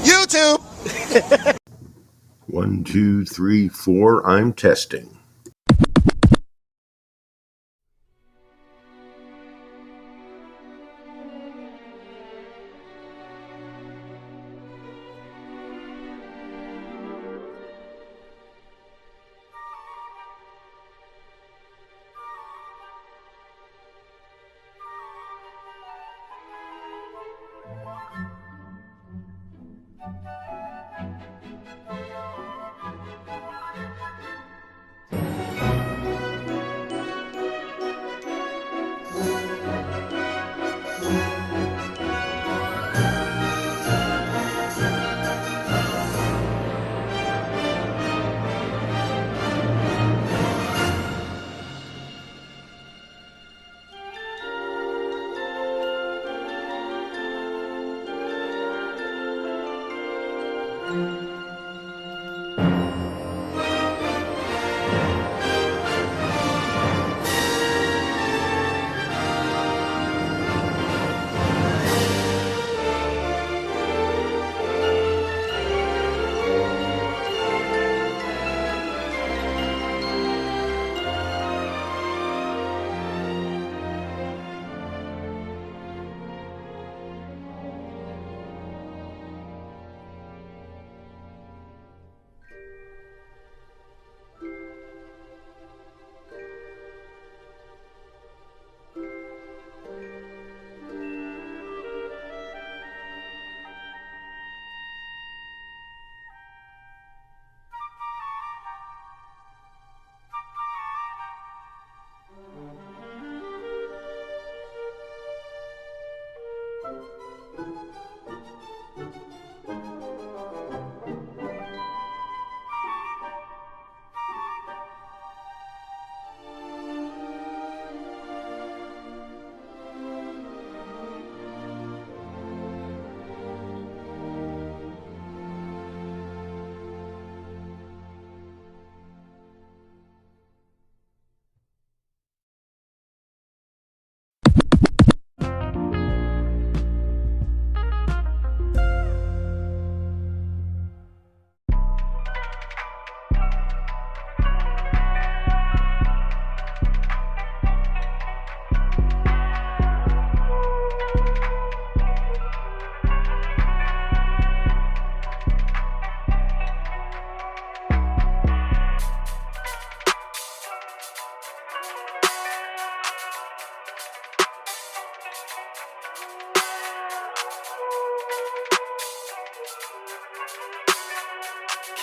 YouTube. 1, 2, 3, 4. I'm testing.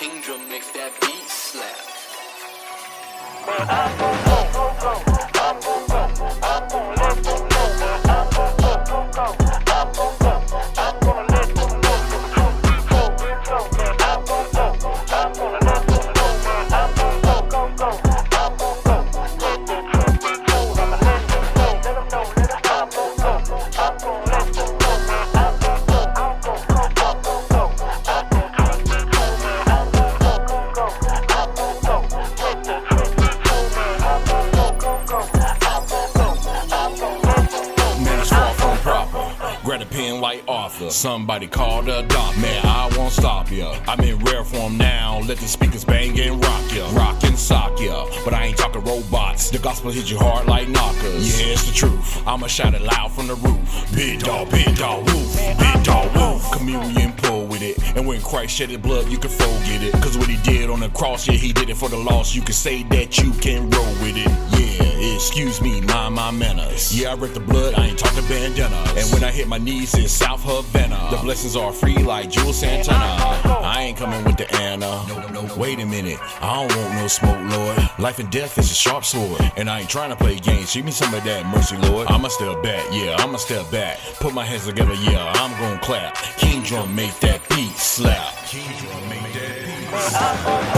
King Drum makes that beat slap. Go. grab a pen like Arthur. Somebody call the doctor. Man, I won't stop ya. I'm in rare form now. Let the speakers bang and rock ya. Rock and sock ya. But I ain't talking robots. The gospel hit you hard like knockers. Yeah, it's the truth. I'ma shout it loud from the roof. Big dog, woof. Big dog, woof. Communion pull with it. And when Christ shed his blood, you can forget it. Cause what he did on the cross, yeah, he did it for the lost. You can say that you can roll with it. Yeah, excuse me, mind my manners. Yeah, I read the blood, I ain't talking bandanas. And when I hit my knees, it's South Havana. The blessings are free like Jules Santana. I ain't coming with the Anna. No, wait a minute, I don't want no smoke, Lord. Life and death is a sharp sword. And I ain't trying to play games, give me some of that mercy, Lord. I'ma step back, yeah, I'ma step back. Put my hands together, yeah, I'm gon' clap. King drum make that beat slap. King drum make that beat slap.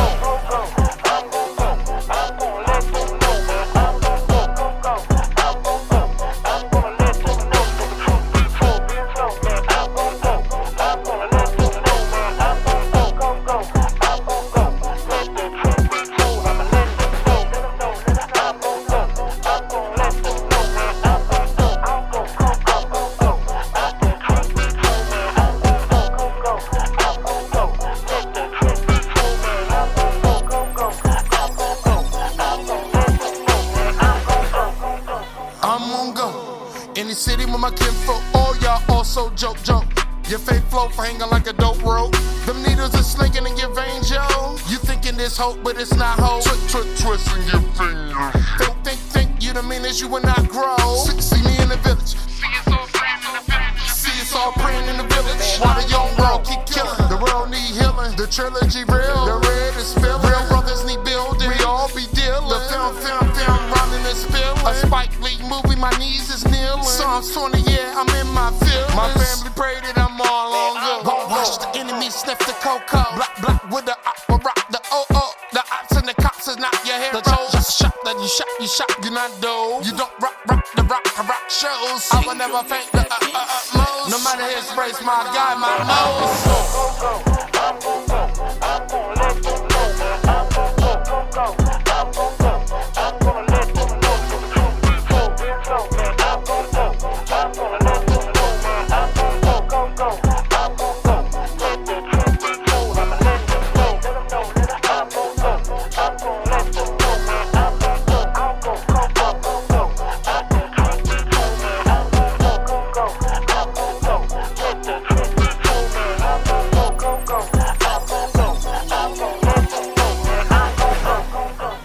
Joke. Your faith flow for hanging like a dope rope. Them needles are slinking in your veins, yo. You thinking this hope, but it's not hope. Twisting your fingers. Think you the meanest, you will not grow. See me in the village. See us all praying in the village. While the young world keep killing. The world need healing. The trilogy real. The red is spilling. Real brothers need building. We all be dealing. The film, running and spilling. A Spike Lee movie, my knees is kneeling. Psalms 20, yeah, I'm in my feelings. My family pray that I'm all on good. Watch the enemy sniff the cocoa. Black with the opera rock, the oh. The ops and the cops is not your hero. Just shot that you shot, you not do. You don't rock the rock shows. I will never faint the most. No matter his race, my guy, my nose. I'm gon' go. I'm gon' let you know, man. I'm gon' go. I'm gonna let you know. The truth be told, man. I'm gon' go. I'm gonna let you know, man. I'm gon' go. I'm gon' go. Let the truth be told. I'ma let you know. Let them know that I'm gon' go. I'm gon' let you know, man. I'm gon' go. I'm gon' go. Let the truth be told, man. I'm gon' go. I'm gon' go. Let the truth be told, man. I'm gon' go. I'm gon' let you know, man. I'm gon' go.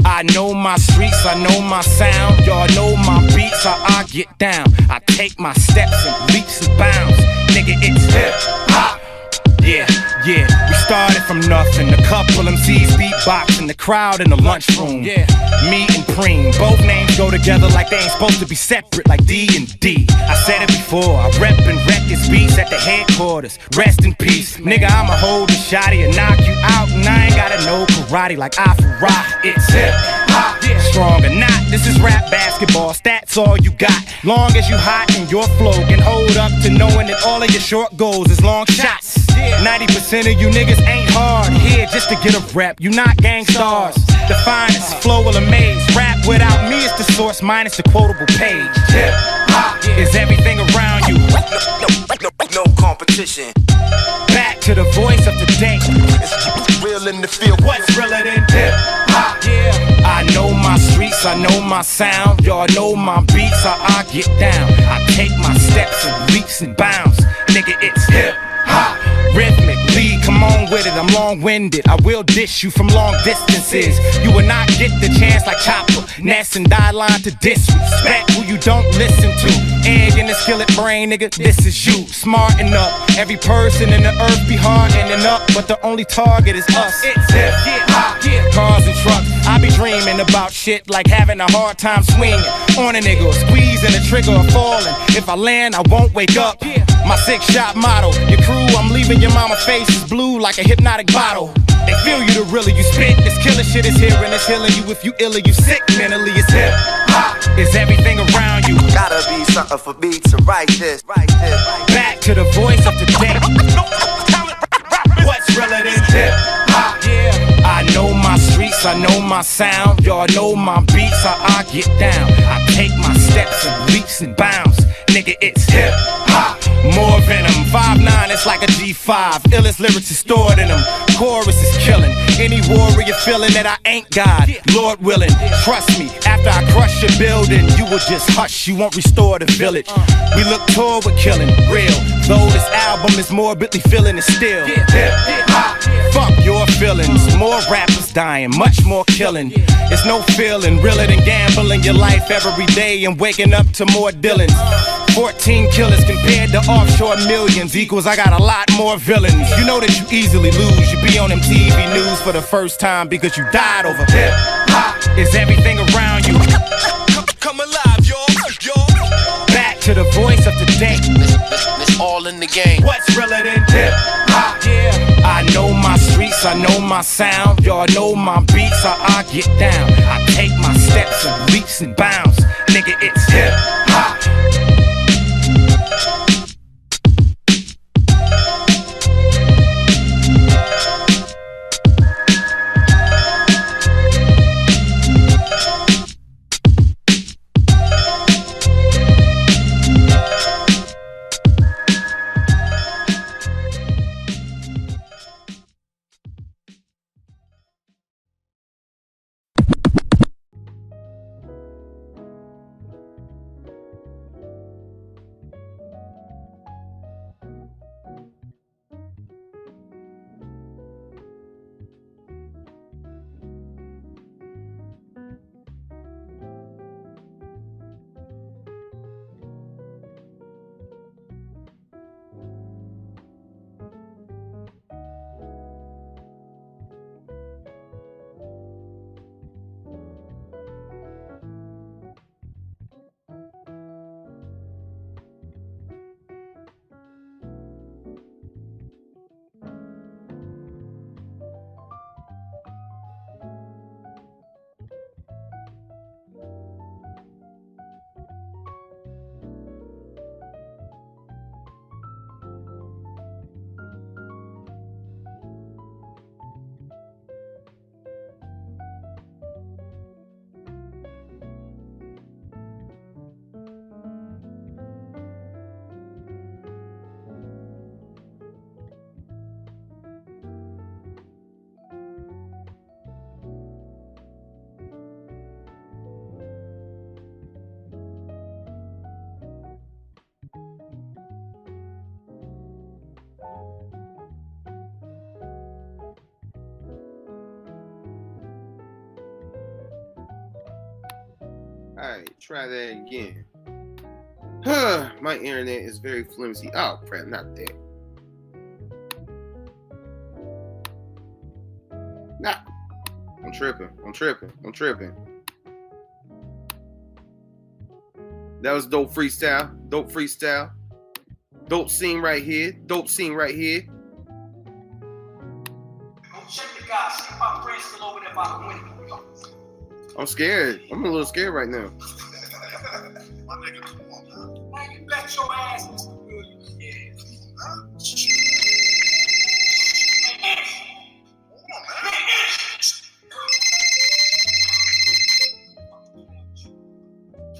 I know my streets, I know my sound. Y'all know my beats, how I get down. I take my steps and leaps and bounds. Nigga, it's hip hop. Yeah, we started from nothing. A couple MCs beatboxing, the crowd in the lunchroom. Yeah, me and Preem, both names go together like they ain't supposed to be separate, like D and D. I said it before, I rep and wreck his beats at the headquarters. Rest in peace, nigga, I'ma hold a shotty and knock you out. And I ain't gotta know karate like I for rock. It's hip hop, yeah. Strong or not, this is rap basketball. Stats all you got. Long as you hot and your flow can hold up to knowing that all of your short goals is long shots. 90% of you niggas ain't hard here just to get a rep. You not gang stars. The finest flow will amaze. Rap without me is the source minus the quotable page. Hip hop is everything around you. No competition. Back to the voice of the day. It's real in the field. What's realer than hip hop? Yeah. I know my streets, I know my sound. Y'all know my beats, how I get down. I take my steps and leaps and bounds. Nigga, it's hip hop. Rhythmically, come on with it, I'm long-winded. I will dish you from long distances. You will not get the chance like Chopper, Ness and Die Line to disrespect who you don't listen to. Egg in the skillet brain, nigga, this is you. Smarten up, every person in the earth be hardening up, but the only target is us. It's hip, hop, cars and trucks. I be dreaming about shit like having a hard time swinging on a nigga, squeezing the trigger or falling. If I land, I won't wake up. My 6-shot motto, your crew, I'm leaving your mama face is blue like a hypnotic bottle. They feel you the realer you spit. This killer shit is here and it's healing you. If you ill or you sick mentally, it's hip hop. It's everything around you. Gotta be something for me to write this. Back to the voice of the day. What's realer than hip hop? Yeah, I know my streets, I know my sound. Y'all know my beats, how I get down. I take my steps and leaps and bounds. Nigga, it's hip hop. More venom, 5'9", it's like a G5. Illest lyrics is stored in them. Chorus is killing. Any warrior feeling that I ain't God, Lord willing. Trust me, after I crush your building, you will just hush, you won't restore the village. We look toward with killing, real. Though this album is morbidly feeling it still. Hip hop, fuck your feelings. More rappers dying, much more killing. It's no feeling realer than gambling your life every day and waking up to more Dylans. 14 killers compared to offshore millions equals I got a lot more villains. You know that you easily lose. You be on them TV news for the first time because you died over hip hop. Is everything around you. Come alive, y'all. Back to the voice of the day. It's all in the game. What's realer than hip hop? Yeah, I know my streets, I know my sound. Y'all know my beats, how I get down. I take my steps and leaps and bounds. Nigga, it's hip hop. Alright, try that again. My internet is very flimsy. Oh crap, not that. Nah. I'm tripping. That was dope freestyle. Dope scene right here. Check the guys, see if my friend's still over there by the window. I'm scared. I'm a little scared right now. My nigga, come on, man. Man, you bet your ass, Mr. Williams. Yeah. Huh? Hold on, man.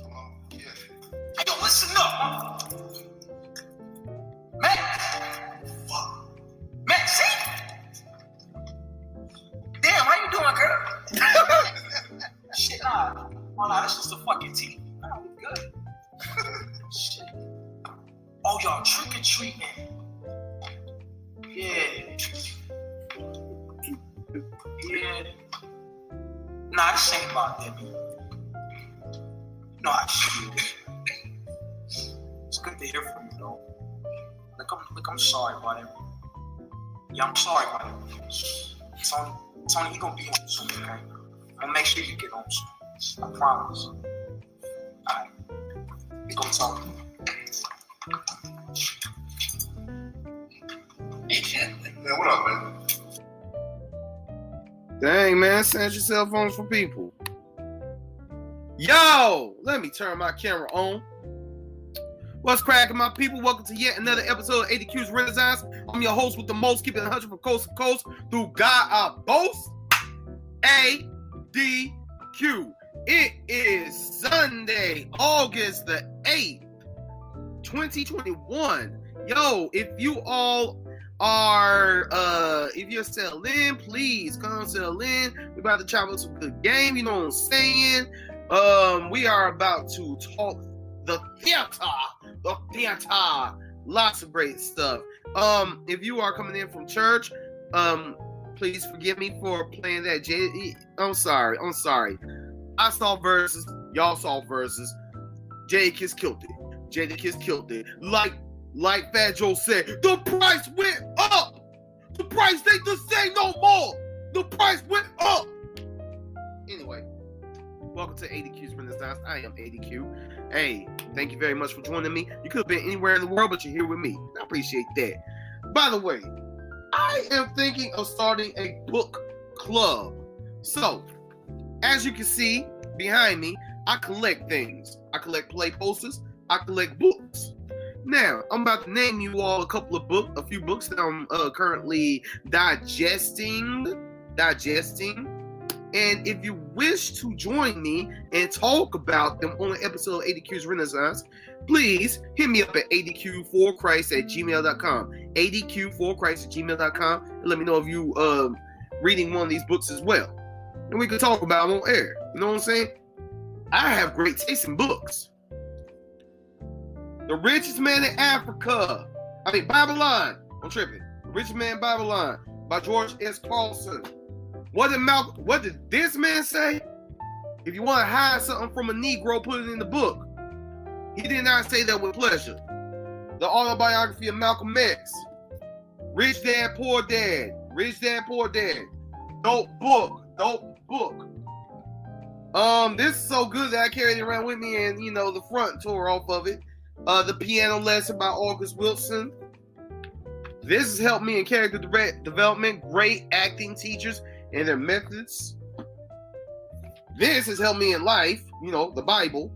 Come on, yeah. Hey, yo, listen up. Matt. Fuck. Matt, see? Damn, how you doing, girl? Shit, nah. Oh, nah, this was the fucking tea. Nah, we good. Shit. Oh, y'all trick-or-treating. Yeah. Nah, this ain't about that, man. No, I should. It's good to hear from you, though. I'm sorry about it. Yeah, I'm sorry about it. Tony, he gonna be home soon, okay? I'm gonna make sure you get home soon. I promise. Alright. We gonna talk. Man, what up, man? Dang, man, send your cell phones for people. Yo, let me turn my camera on. What's cracking, my people? Welcome to yet another episode of ADQ's Renaissance. I'm your host with the most, keeping it 100 from coast to coast. Through God I boast, ADQ. It is Sunday, August the 8th, 2021. Yo, if you all are, if you're selling, please come sell in. We're about to chop up some good game, you know what I'm saying? We are about to talk the theater, lots of great stuff. If you are coming in from church, please forgive me for playing that. I'm sorry. I saw Verzuz, y'all saw Verzuz. Jadakiss killed it. Like Fat Joe said, the price went up. The price ain't the same no more. The price went up. Anyway, welcome to ADQ's Renaissance. I am ADQ. Hey, thank you very much for joining me. You could have been anywhere in the world, but you're here with me. I appreciate that. By the way, I am thinking of starting a book club. So, as you can see behind me, I collect things. I collect play posters. I collect books. Now, I'm about to name you all a few books that I'm currently digesting. And if you wish to join me and talk about them on an episode of ADQ's Renaissance, please hit me up at adq4christ@gmail.com. adq4christ@gmail.com, and let me know if you reading one of these books as well. And we can talk about them on air. You know what I'm saying? I have great taste in books. The Richest Man in Babylon. I'm tripping. The Richest Man in Babylon by George S. Carlson. What did this man say? If you want to hide something from a Negro, put it in the book. He did not say that with pleasure. The Autobiography of Malcolm X. Rich Dad, Poor Dad. Dope book. This is so good that I carried it around with me, and the front tore off of it. The Piano Lesson by August Wilson. This has helped me in character development. Great acting teachers and their methods. This has helped me in life. The Bible.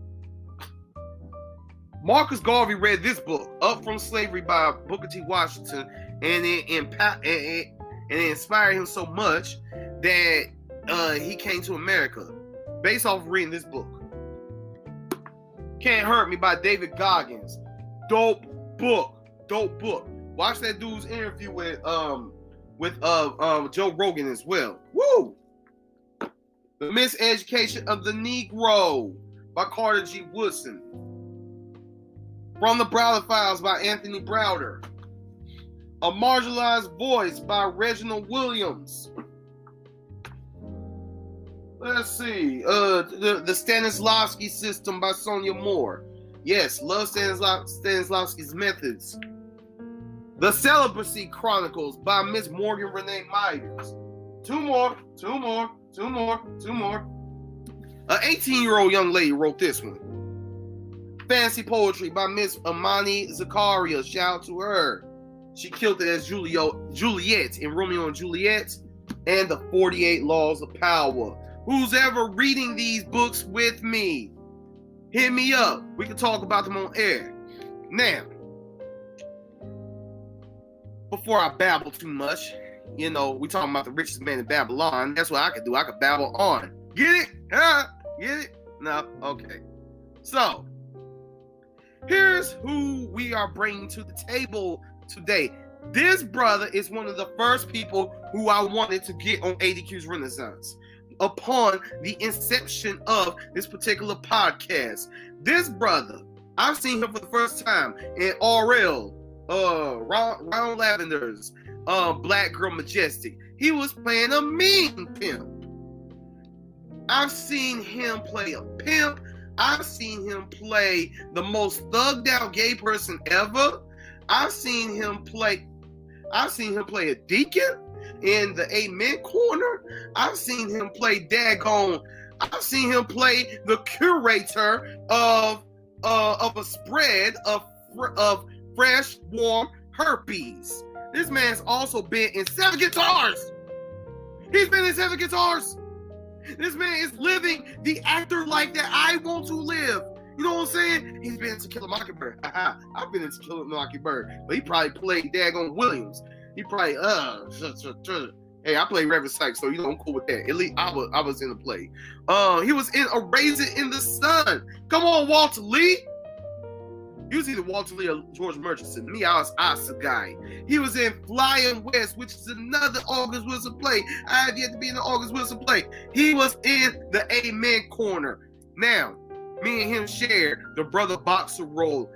Marcus Garvey read this book, Up From Slavery by Booker T. Washington, and it inspired him so much that he came to America based off of reading this book. Can't Hurt Me by David Goggins. Dope book. Watch that dude's interview with Joe Rogan as well. Woo! The Miseducation of the Negro by Carter G. Woodson. From the Browder Files by Anthony Browder. A Marginalized Voice by Reginald Williams. Let's see. The Stanislavski System by Sonia Moore. Yes, love Stanislavski's methods. The Celibacy Chronicles by Miss Morgan Renee Myers. Two more. An 18-year-old young lady wrote this one. Fancy Poetry by Miss Amani Zakaria. Shout out to her. She killed it as Juliet in Romeo and Juliet. And the 48 Laws of Power. Who's ever reading these books with me? Hit me up. We can talk about them on air. Now, before I babble too much, we talking about the richest man in Babylon. That's what I could do. I could babble on. Get it? Huh? Get it? No? Okay. So, here's who we are bringing to the table today. This brother is one of the first people who I wanted to get on ADQ's Renaissance upon the inception of this particular podcast. This brother, I've seen him for the first time in RL Ron Lavender's Black Girl Majestic. He was playing a mean pimp. I've seen him play a pimp. I've seen him play the most thugged out gay person ever. I've seen him play a deacon in the Amen corner. I've seen him play I've seen him play the curator of a spread of fresh, warm herpes. This man's also been in 7 Guitars. He's been in 7 Guitars. This man is living the actor life that I want to live. You know what I'm saying? He's been in To Kill a Mockingbird. I've been in To Kill a Mockingbird, but he probably played Dagon Williams. He probably hey, I played Reverend Sykes, so I'm cool with that. At least I was in the play. He was in A Raisin in the Sun. Come on, Walter Lee. He was either Walter Lee or George Murchison. Me, I was Oscar guy. He was in Flying West, which is another August Wilson play. I have yet to be in the August Wilson play. He was in the Amen corner. Now, me and him shared the brother boxer role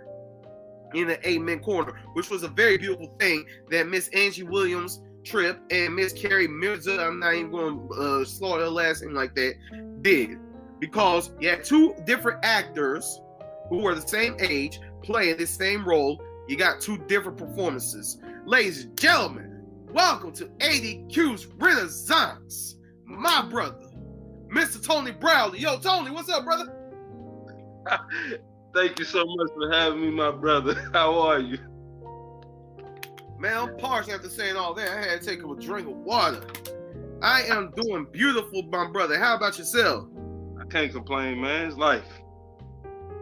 in the Amen corner, which was a very beautiful thing that Miss Angie Williams Tripp and Miss Carrie Mirza, I'm not even going to slaughter her last name like that, did. Because you had 2 different actors who were the same age playing this same role. You got 2 different performances. Ladies and gentlemen, welcome to ADQ's Renaissance. My brother, Mr. Tony Browley. Yo, Tony, what's up, brother? Thank you so much for having me, my brother. How are you? Man, I'm parched after saying all that. I had to take a drink of water. I am doing beautiful, my brother. How about yourself? I can't complain, man. It's life.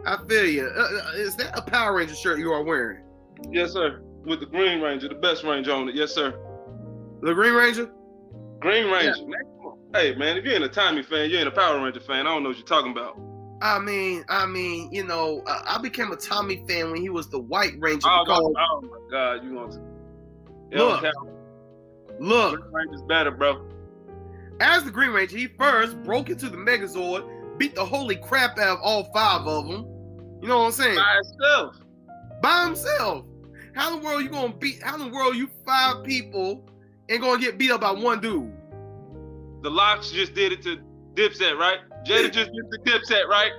I feel you. Is that a Power Ranger shirt you are wearing? Yes, sir. With the Green Ranger, the best Ranger on it. Yes, sir. The Green Ranger? Green Ranger. Yeah. Man, come on. Hey, man, if you ain't a Tommy fan, you ain't a Power Ranger fan. I don't know what you're talking about. I mean, I became a Tommy fan when he was the White Ranger. Oh my God, you want to? Look. Green Ranger's better, bro. As the Green Ranger, he first broke into the Megazord, beat the holy crap out of all 5 of them. You know what I'm saying? By himself. How in the world you 5 people and gonna get beat up by one dude? The Locks just did it to Dipset, right? Jada just did the Dipset, right?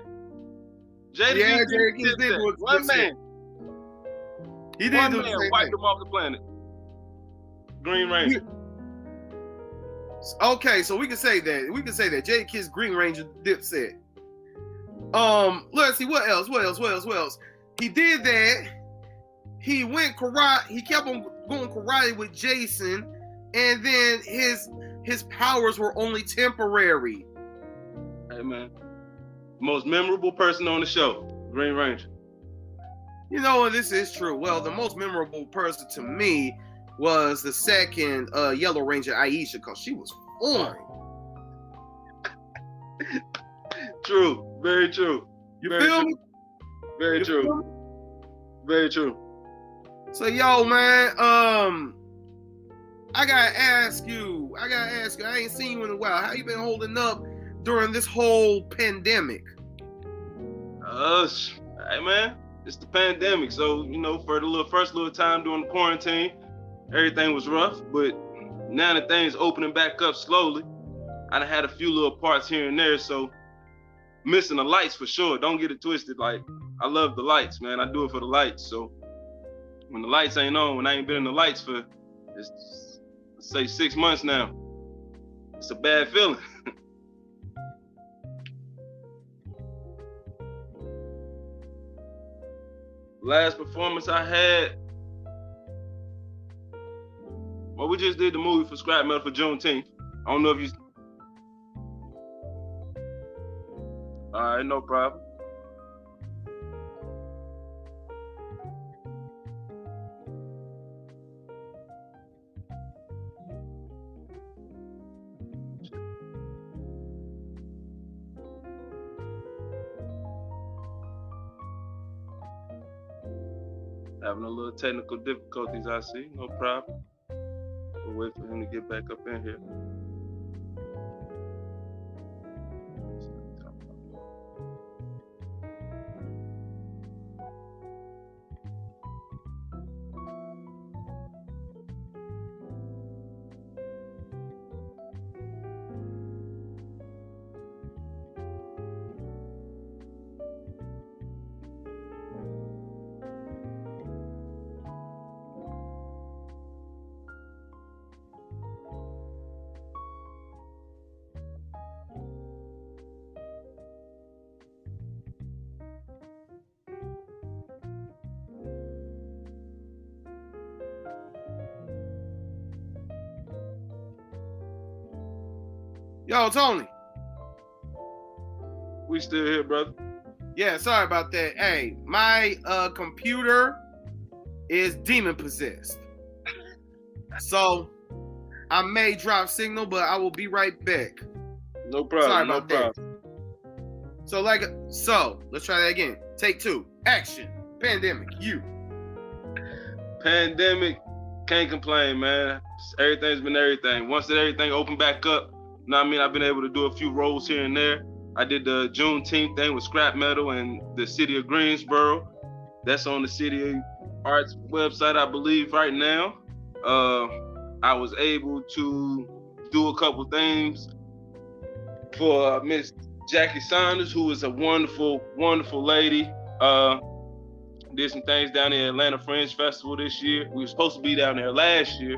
Jada did it. One man. He did do the same wiped thing. them off the planet. Green Ranger. Okay, so we can say that. Jada Kidd's Green Ranger Dipset. Let's see what else. He did that. He went karate. He kept on going karate with Jason, and then his powers were only temporary. Hey man, most memorable person on the show, Green Ranger. You know, this is true. Well, the most memorable person to me was the second Yellow Ranger, Aisha, because she was fine. True. Very true. You feel me? Very true. Very true. So, yo, man, I gotta ask you. I ain't seen you in a while. How you been holding up during this whole pandemic? Hey, man, it's the pandemic. So, for the first little time during the quarantine, everything was rough. But now that things opening back up slowly, I done had a few little parts here and there. So, missing the lights for sure. Don't get it twisted. Like, I love the lights, man. I do it for the lights. So when the lights ain't on, when I ain't been in the lights for, let's say 6 months now, it's a bad feeling. Last performance I had, well, we just did the movie for Scrapmettle for Juneteenth. I don't know if you. All right, no problem. Having a little technical difficulties, I see. No problem. We'll wait for him to get back up in here. Yo, Tony. We still here, brother. Yeah, sorry about that. Hey, my computer is demon possessed. So I may drop signal, but I will be right back. No problem. Sorry about no that. problem. So let's try that again. Take 2. Action. Pandemic. You. Pandemic, can't complain, man. Everything's been everything. Once that everything opened back up, you know what I mean, I've been able to do a few roles here and there. I did the Juneteenth thing with Scrapmettle and the city of Greensboro. That's on the City of Arts website, I believe, right now. I was able to do a couple things for Miss Jackie Saunders, who is a wonderful, wonderful lady. Did some things down there at Atlanta Fringe Festival this year. We were supposed to be down there last year,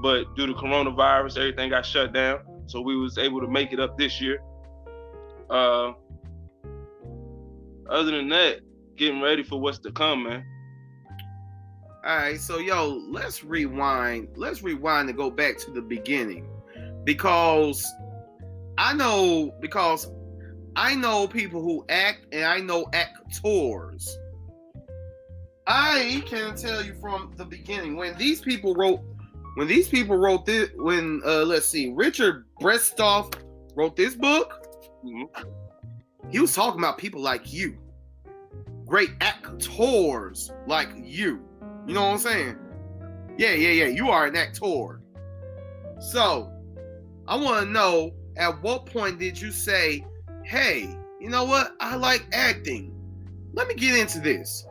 but due to coronavirus, everything got shut down. So we was able to make it up this year. Other than that, getting ready for what's to come, man. All right, so yo, let's rewind. Let's rewind and go back to the beginning, because I know people who act, and I know actors. I can tell you from the beginning when these people wrote this. Let's see, Richard Brestoff wrote this book. Mm-hmm. He was talking about people like you, great actors like you. You know what I'm saying? Yeah. You are an actor. So I want to know, at what point did you say, hey, you know what? I like acting. Let me get into this.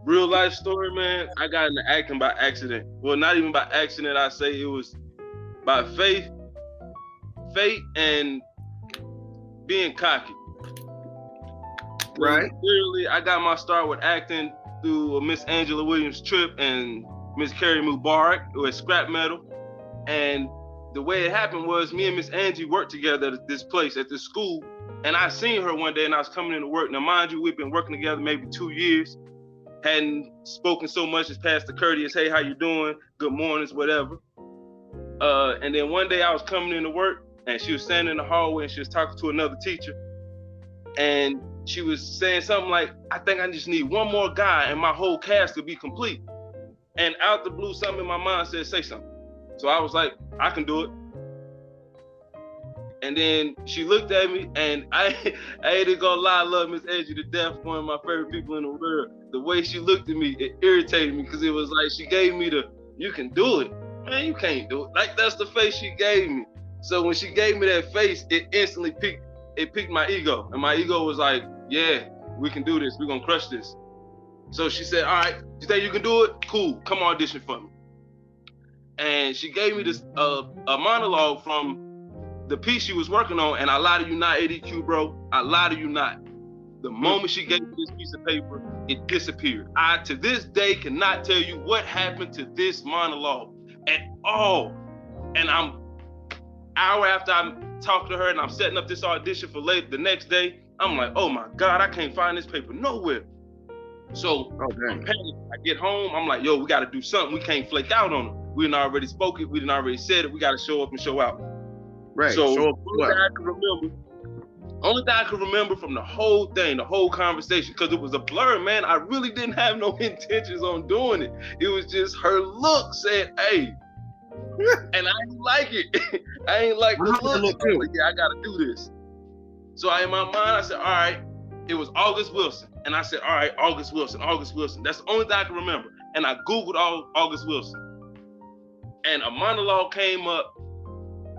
Real life story, man. I got into acting by accident. Well, not even by accident. I say it was by fate, and being cocky. Right. Literally, I got my start with acting through Miss Angela Williams Tripp and Miss Carrie Mubarak with Scrapmettle. And the way it happened was, me and Miss Angie worked together at this place, at this school. And I seen her one day, and I was coming into work. Now, mind you, we've been working together maybe 2 years. Hadn't spoken so much as past the courteous, hey, how you doing? Good mornings, whatever. And then one day I was coming into work, and she was standing in the hallway, and she was talking to another teacher. And she was saying something like, I think I just need one more guy and my whole cast to be complete. And out the blue, something in my mind said, say something. So I was like, I can do it. And then she looked at me, and I ain't gonna lie, I love Miss Angie to death, one of my favorite people in the world. The way she looked at me, it irritated me, because it was like she gave me the, you can do it. Man, you can't do it. Like, that's the face she gave me. So when she gave me that face, it instantly piqued my ego. And my ego was like, yeah, we can do this. We're gonna crush this. So she said, all right, you think you can do it? Cool, come audition for me. And she gave me this a monologue from the piece she was working on, and I lie to you not, ADQ, bro. I lie to you not. The moment she gave me this piece of paper, it disappeared. I, to this day, cannot tell you what happened to this monologue at all. And I'm hour after I talked to her, and I'm setting up this audition for later the next day, I'm like, oh my God, I can't find this paper nowhere. So I'm panicking. I get home, I'm like, yo, we gotta do something. We can't flake out on them. We done already spoke it, we done already said it, we gotta show up and show out. Right. So only thing I can remember from the whole thing, the whole conversation, because it was a blur, man. I really didn't have no intentions on doing it. It was just her look said, hey. And I didn't like it. I ain't like the look. Like, yeah, I gotta do this. So in my mind, I said, all right, it was August Wilson. And I said, all right, August Wilson. That's the only thing I can remember. And I Googled August Wilson. And a monologue came up,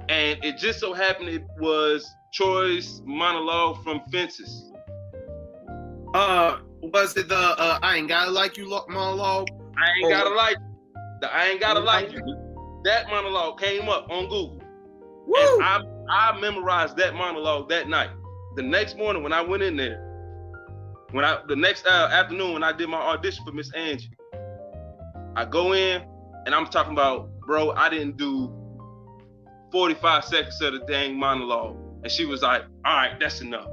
and it just so happened it was Troy's monologue from Fences. Was it the I Ain't Gotta Like You monologue? I Ain't Gotta Like You. The I Ain't Gotta Like You. That monologue came up on Google. Woo! And I memorized that monologue that night. The next morning when I went in there, the next afternoon when I did my audition for Miss Angie, I go in and I'm talking about, bro, I didn't do 45 seconds of the dang monologue. And she was like, all right, that's enough.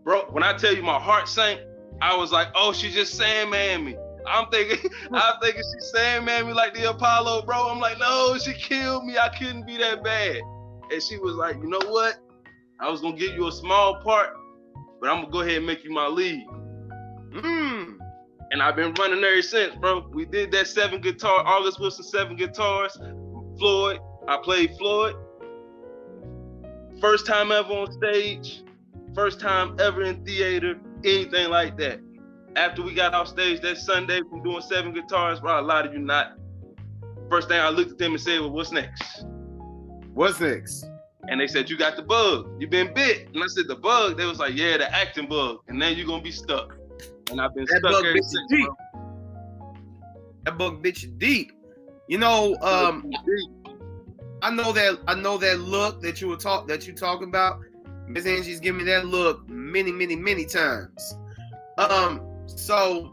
Bro, when I tell you my heart sank, I was like, oh, she just Sandman me. I'm thinking she Sandman me like the Apollo, bro. I'm like, no, she killed me. I couldn't be that bad. And she was like, you know what? I was gonna give you a small part, but I'm gonna go ahead and make you my lead. And I've been running ever since, bro. We did that 7 guitar, August Wilson 7 guitars, Floyd. I played Floyd. First time ever on stage, first time ever in theater, anything like that. After we got off stage that Sunday from doing 7 guitars, bro, I lied to you not. First thing I looked at them and said, well, what's next? What's next? And they said, you got the bug. You been bit. And I said, the bug? They was like, yeah, the acting bug. And now you're gonna be stuck. And I've been stuck ever since, deep. bro. That bug bit you deep. You know, I know that look that you talking about. Miss Angie's given me that look many times. So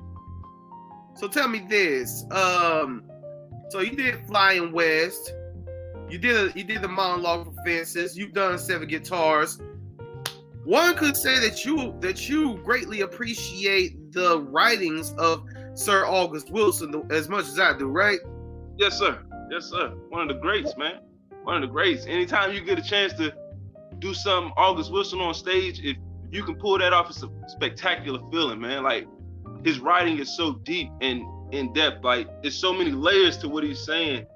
tell me this. So you did Flying West. You did the monologue for Fences. You've done 7 guitars. One could say that you greatly appreciate the writings of Sir August Wilson as much as I do, right? Yes, sir. Yes, sir. One of the greats, man. One of the greats. Anytime you get a chance to do something August Wilson on stage, if you can pull that off, it's a spectacular feeling, man. Like, his writing is so deep and in depth. Like, there's so many layers to what he's saying.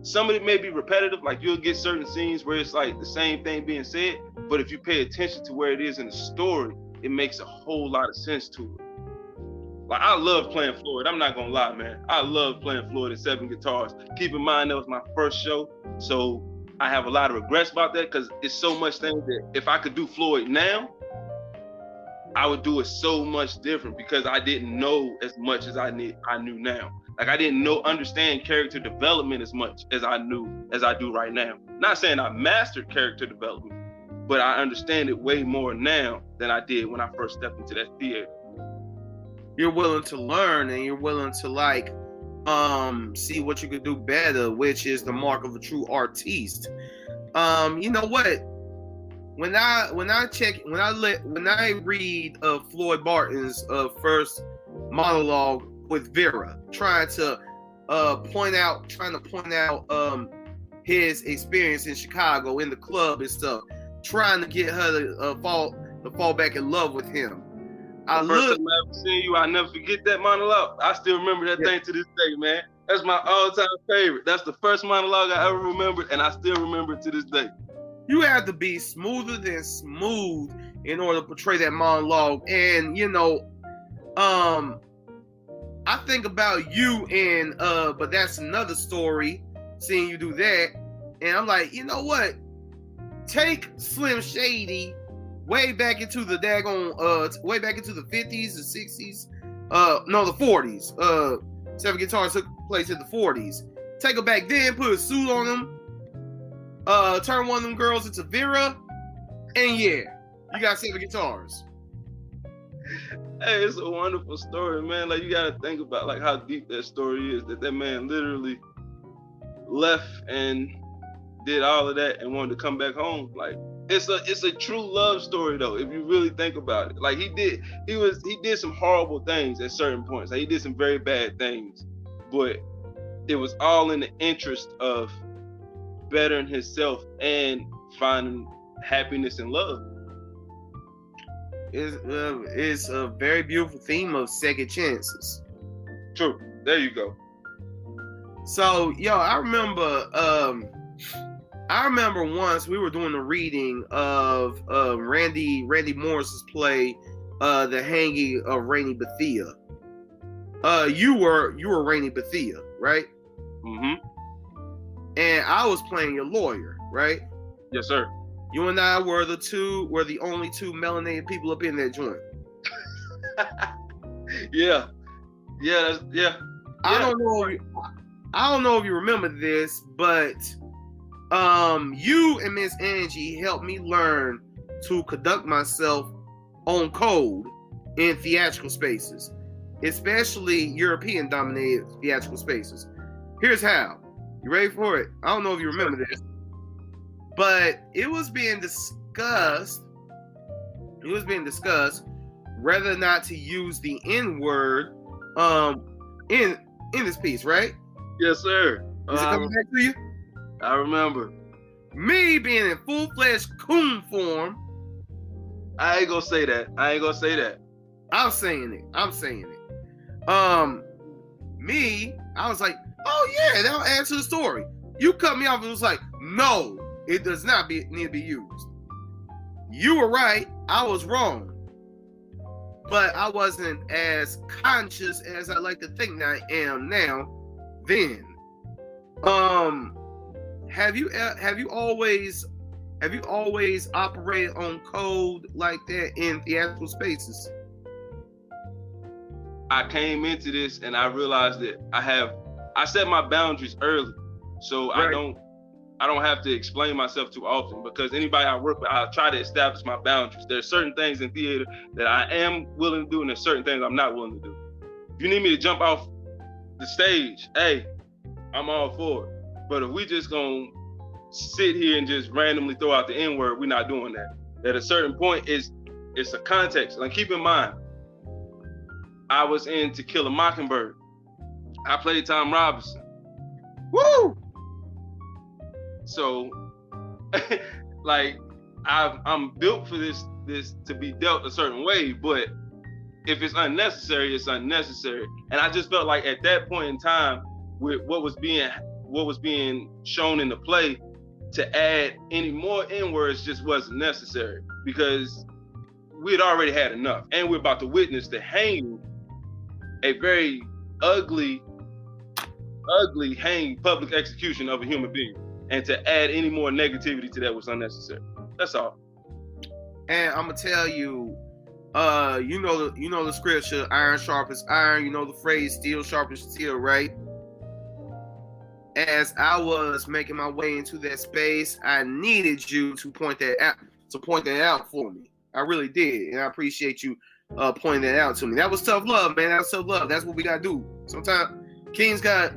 Some of it may be repetitive, like you'll get certain scenes where it's like the same thing being said, but if you pay attention to where it is in the story, it makes a whole lot of sense to it. Like, I love playing Floyd. I'm not gonna lie, man. I love playing Floyd at 7 guitars. Keep in mind, that was my first show, so I have a lot of regrets about that because it's so much things that if I could do Floyd now, I would do it so much different because I didn't know as much as I knew now. Like, I didn't understand character development as much as I do right now. Not saying I mastered character development, but I understand it way more now than I did when I first stepped into that theater. You're willing to learn and you're willing to see what you could do better, which is the mark of a true artiste. You know what? When I read Floyd Barton's first monologue with Vera, trying to point out his experience in Chicago in the club and stuff, trying to get her to fall back in love with him. First time I ever seen you, I never forget that monologue. I still remember that thing to this day, man. That's my all-time favorite. That's the first monologue I ever remembered, and I still remember it to this day. You have to be smoother than smooth in order to portray that monologue. And, you know, I think about you and, but that's another story, seeing you do that. And I'm like, you know what? Take Slim Shady way back into the way back into the 50s, the 60s, no, the 40s. 7 guitars took place in the 40s. Take her back then, put a suit on them, turn one of them girls into Vera, and yeah, you got 7 guitars. Hey, it's a wonderful story, man. Like, you gotta think about like how deep that story is, that man literally left and did all of that and wanted to come back home. Like, it's a true love story though, if you really think about it. Like, he did some horrible things at certain points. Like, he did some very bad things, but it was all in the interest of bettering himself and finding happiness and love. It's a very beautiful theme of second chances. True. There you go. So, I remember once we were doing a reading of Randy Morris's play, The Hanging of Rainy Bethia. You were Rainy Bethia, right? Mm-hmm. And I was playing your lawyer, right? Yes, sir. You and I were the only 2 melanated people up in that joint. Yeah. I don't know if you remember this, but you and Miss Angie helped me learn to conduct myself on code in theatrical spaces, especially European-dominated theatrical spaces. Here's how. You ready for it? I don't know if you remember this, but it was being discussed whether or not to use the N-word in this piece, right? Yes, sir. Is it coming back to you? I remember. Me being in full-fledged coon form. I ain't gonna say that. I'm saying it. Me, I was like, oh yeah, that'll add to the story. You cut me off and was like, no, it does not need to be used. You were right, I was wrong. But I wasn't as conscious as I like to think that I am now then. Have you always operated on code like that in theatrical spaces? I came into this and I realized that I set my boundaries early, so right. I don't have to explain myself too often, because anybody I work with, I try to establish my boundaries. There's certain things in theater that I am willing to do, and there's certain things I'm not willing to do. If you need me to jump off the stage, hey, I'm all for it. But if we just gonna sit here and just randomly throw out the N-word, we're not doing that. At a certain point, it's a context. Like, keep in mind, I was in To Kill a Mockingbird. I played Tom Robinson. Woo! So, like, I'm built for this to be dealt a certain way, but if it's unnecessary, it's unnecessary. And I just felt like at that point in time, with what was being shown in the play, to add any more N-words just wasn't necessary, because we had already had enough, and we're about to witness the hanging, a very ugly hanging public execution of a human being. And to add any more negativity to that was unnecessary. That's all. And I'm gonna tell you, you know the scripture, iron sharpens iron. You know the phrase, steel sharpens steel, right? As I was making my way into that space, I needed you to point that out for me. I really did, and I appreciate you pointing that out to me. That was tough love, man. That was tough love. That's what we gotta do. Sometimes kings gotta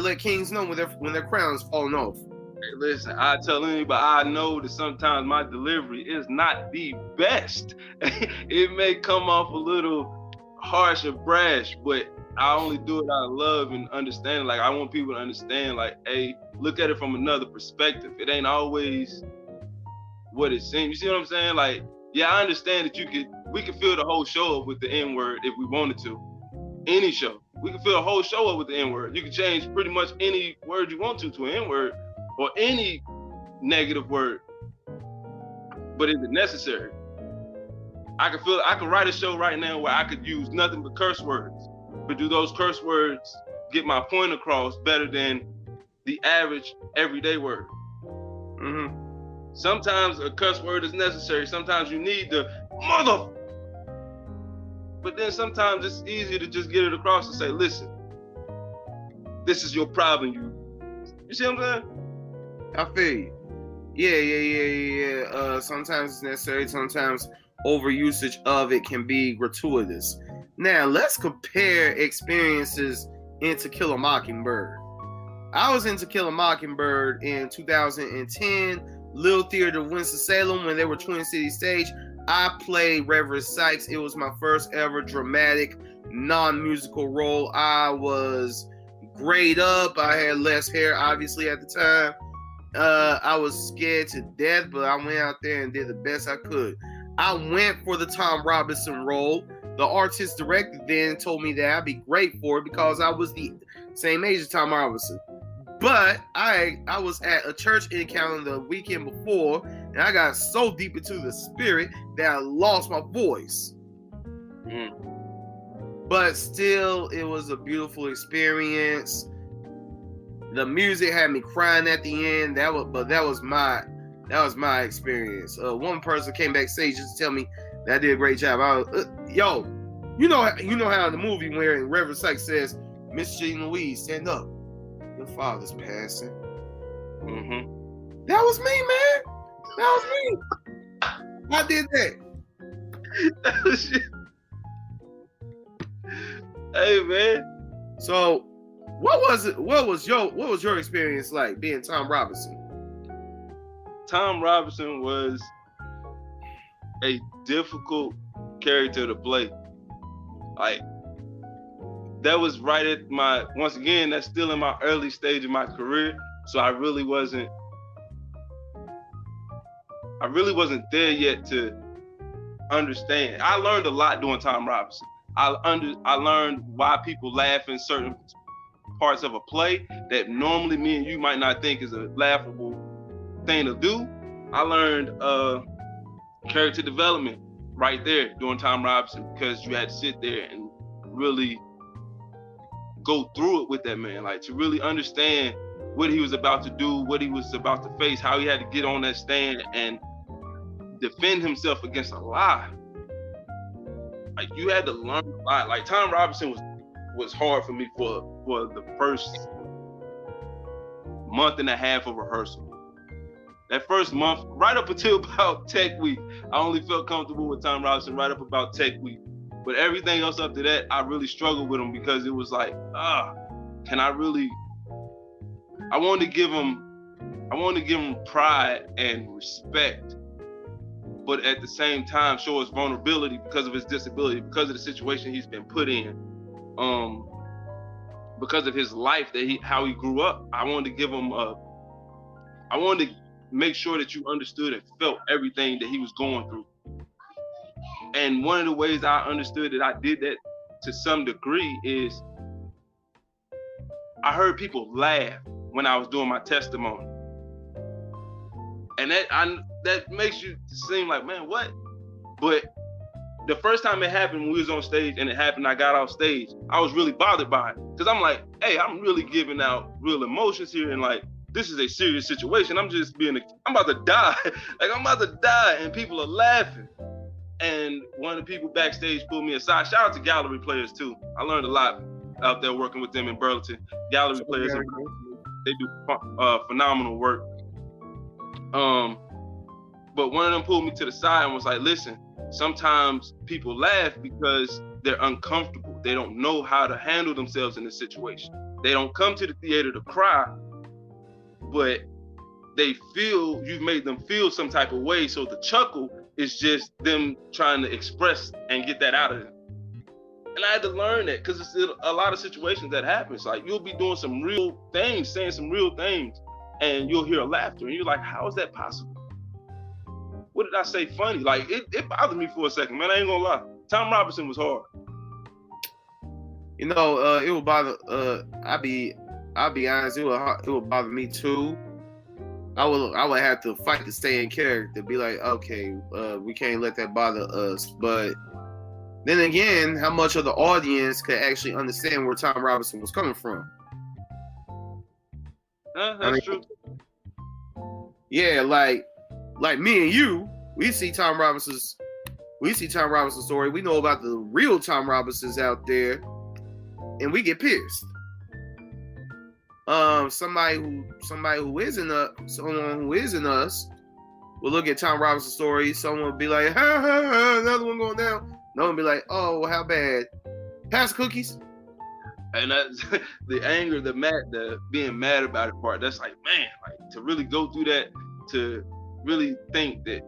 let kings know when their crown's falling off. Hey, listen, I tell anybody, I know that sometimes my delivery is not the best. It may come off a little harsh or brash, but I only do it out of love and understanding. Like, I want people to understand, like, hey, look at it from another perspective. It ain't always what it seems. You see what I'm saying? Like, yeah, I understand that we could fill the whole show up with the N-word if we wanted to. Any show. We can fill a whole show up with the N-word. You can change pretty much any word you want to an N-word or any negative word. But is it necessary? I could write a show right now where I could use nothing but curse words. But do those curse words get my point across better than the average everyday word? Mm-hmm. Sometimes a curse word is necessary. Sometimes you need the mother. But then sometimes it's easier to just get it across and say, listen, this is your problem. You see what I'm saying? I feel you. Yeah. Sometimes it's necessary. Sometimes overusage of it can be gratuitous. Now, let's compare experiences in To Kill a Mockingbird. I was in To Kill a Mockingbird in 2010, Little Theater of Winston-Salem, when they were Twin City Stage. I played Reverend Sykes. It was my first ever dramatic, non-musical role. I was grayed up. I had less hair, obviously, at the time. I was scared to death, but I went out there and did the best I could. I went for the Tom Robinson role. The artist director then told me that I'd be great for it because I was the same age as Tom Robinson. But I was at a church encounter the weekend before, and I got so deep into the spirit that I lost my voice. But still, it was a beautiful experience. The music had me crying at the end. That was my experience. One person came backstage just to tell me that I did a great job. You know how in the movie where Reverend Sykes says, "Miss Jean Louise, stand up. Your father's passing." Mm-hmm. That was me, man. That was me. I did that. That was shit. Hey, man. So, what was your experience like being Tom Robinson? Tom Robinson was a difficult character to play. Like, that was right at once again, that's still in my early stage of my career. So I really wasn't there yet to understand. I learned a lot doing Tom Robinson. I learned why people laugh in certain parts of a play that normally me and you might not think is a laughable thing to do. I learned character development right there doing Tom Robinson, because you had to sit there and really go through it with that man, like to really understand what he was about to do, what he was about to face, how he had to get on that stand and defend himself against a lie. Like you had to learn a lot. Like Tom Robinson was hard for me for the first month and a half of rehearsal. That first month, right up until about Tech Week, I only felt comfortable with Tom Robinson right up about Tech Week. But everything else up to that, I really struggled with him, because it was like, can I really? I wanted to give him pride and respect, but at the same time show his vulnerability because of his disability, because of the situation he's been put in, because of his life how he grew up. I wanted to give him I wanted to make sure that you understood and felt everything that he was going through. And one of the ways I understood that I did that to some degree is I heard people laugh when I was doing my testimony. And that makes you seem like, man, what? But the first time it happened, when we was on stage and it happened, I got off stage, I was really bothered by it. Because I'm like, hey, I'm really giving out real emotions here, and like, this is a serious situation. I'm about to die. Like, I'm about to die, and people are laughing. And one of the people backstage pulled me aside. Shout out to gallery players too. I learned a lot out there working with them in Burlington. Gallery players, they do phenomenal work. But one of them pulled me to the side and was like, listen, sometimes people laugh because they're uncomfortable. They don't know how to handle themselves in this situation. They don't come to the theater to cry, but they feel you've made them feel some type of way. So the chuckle is just them trying to express and get that out of them. And I had to learn that, because it's a lot of situations that happens. Like, you'll be doing some real things, saying some real things, and you'll hear laughter, and you're like, how is that possible? What did I say funny? Like, it bothered me for a second, man. I ain't gonna lie. Tom Robinson was hard. You know, it would bother. I'll be honest. It would bother me too. I would have to fight to stay in character. Be like, okay, we can't let that bother us. But then again, how much of the audience could actually understand where Tom Robinson was coming from? That's true. Yeah, like me and you, we see Tom Robinson's story. We know about the real Tom Robinsons out there, and we get pissed. Someone who isn't us will look at Tom Robinson's story. Someone will be like, ha, ha, ha, another one going down. No one will be like, oh, well, how bad? Pass cookies. And that's the anger, the being mad about it part. That's like, man, like to really go through that, to really think that.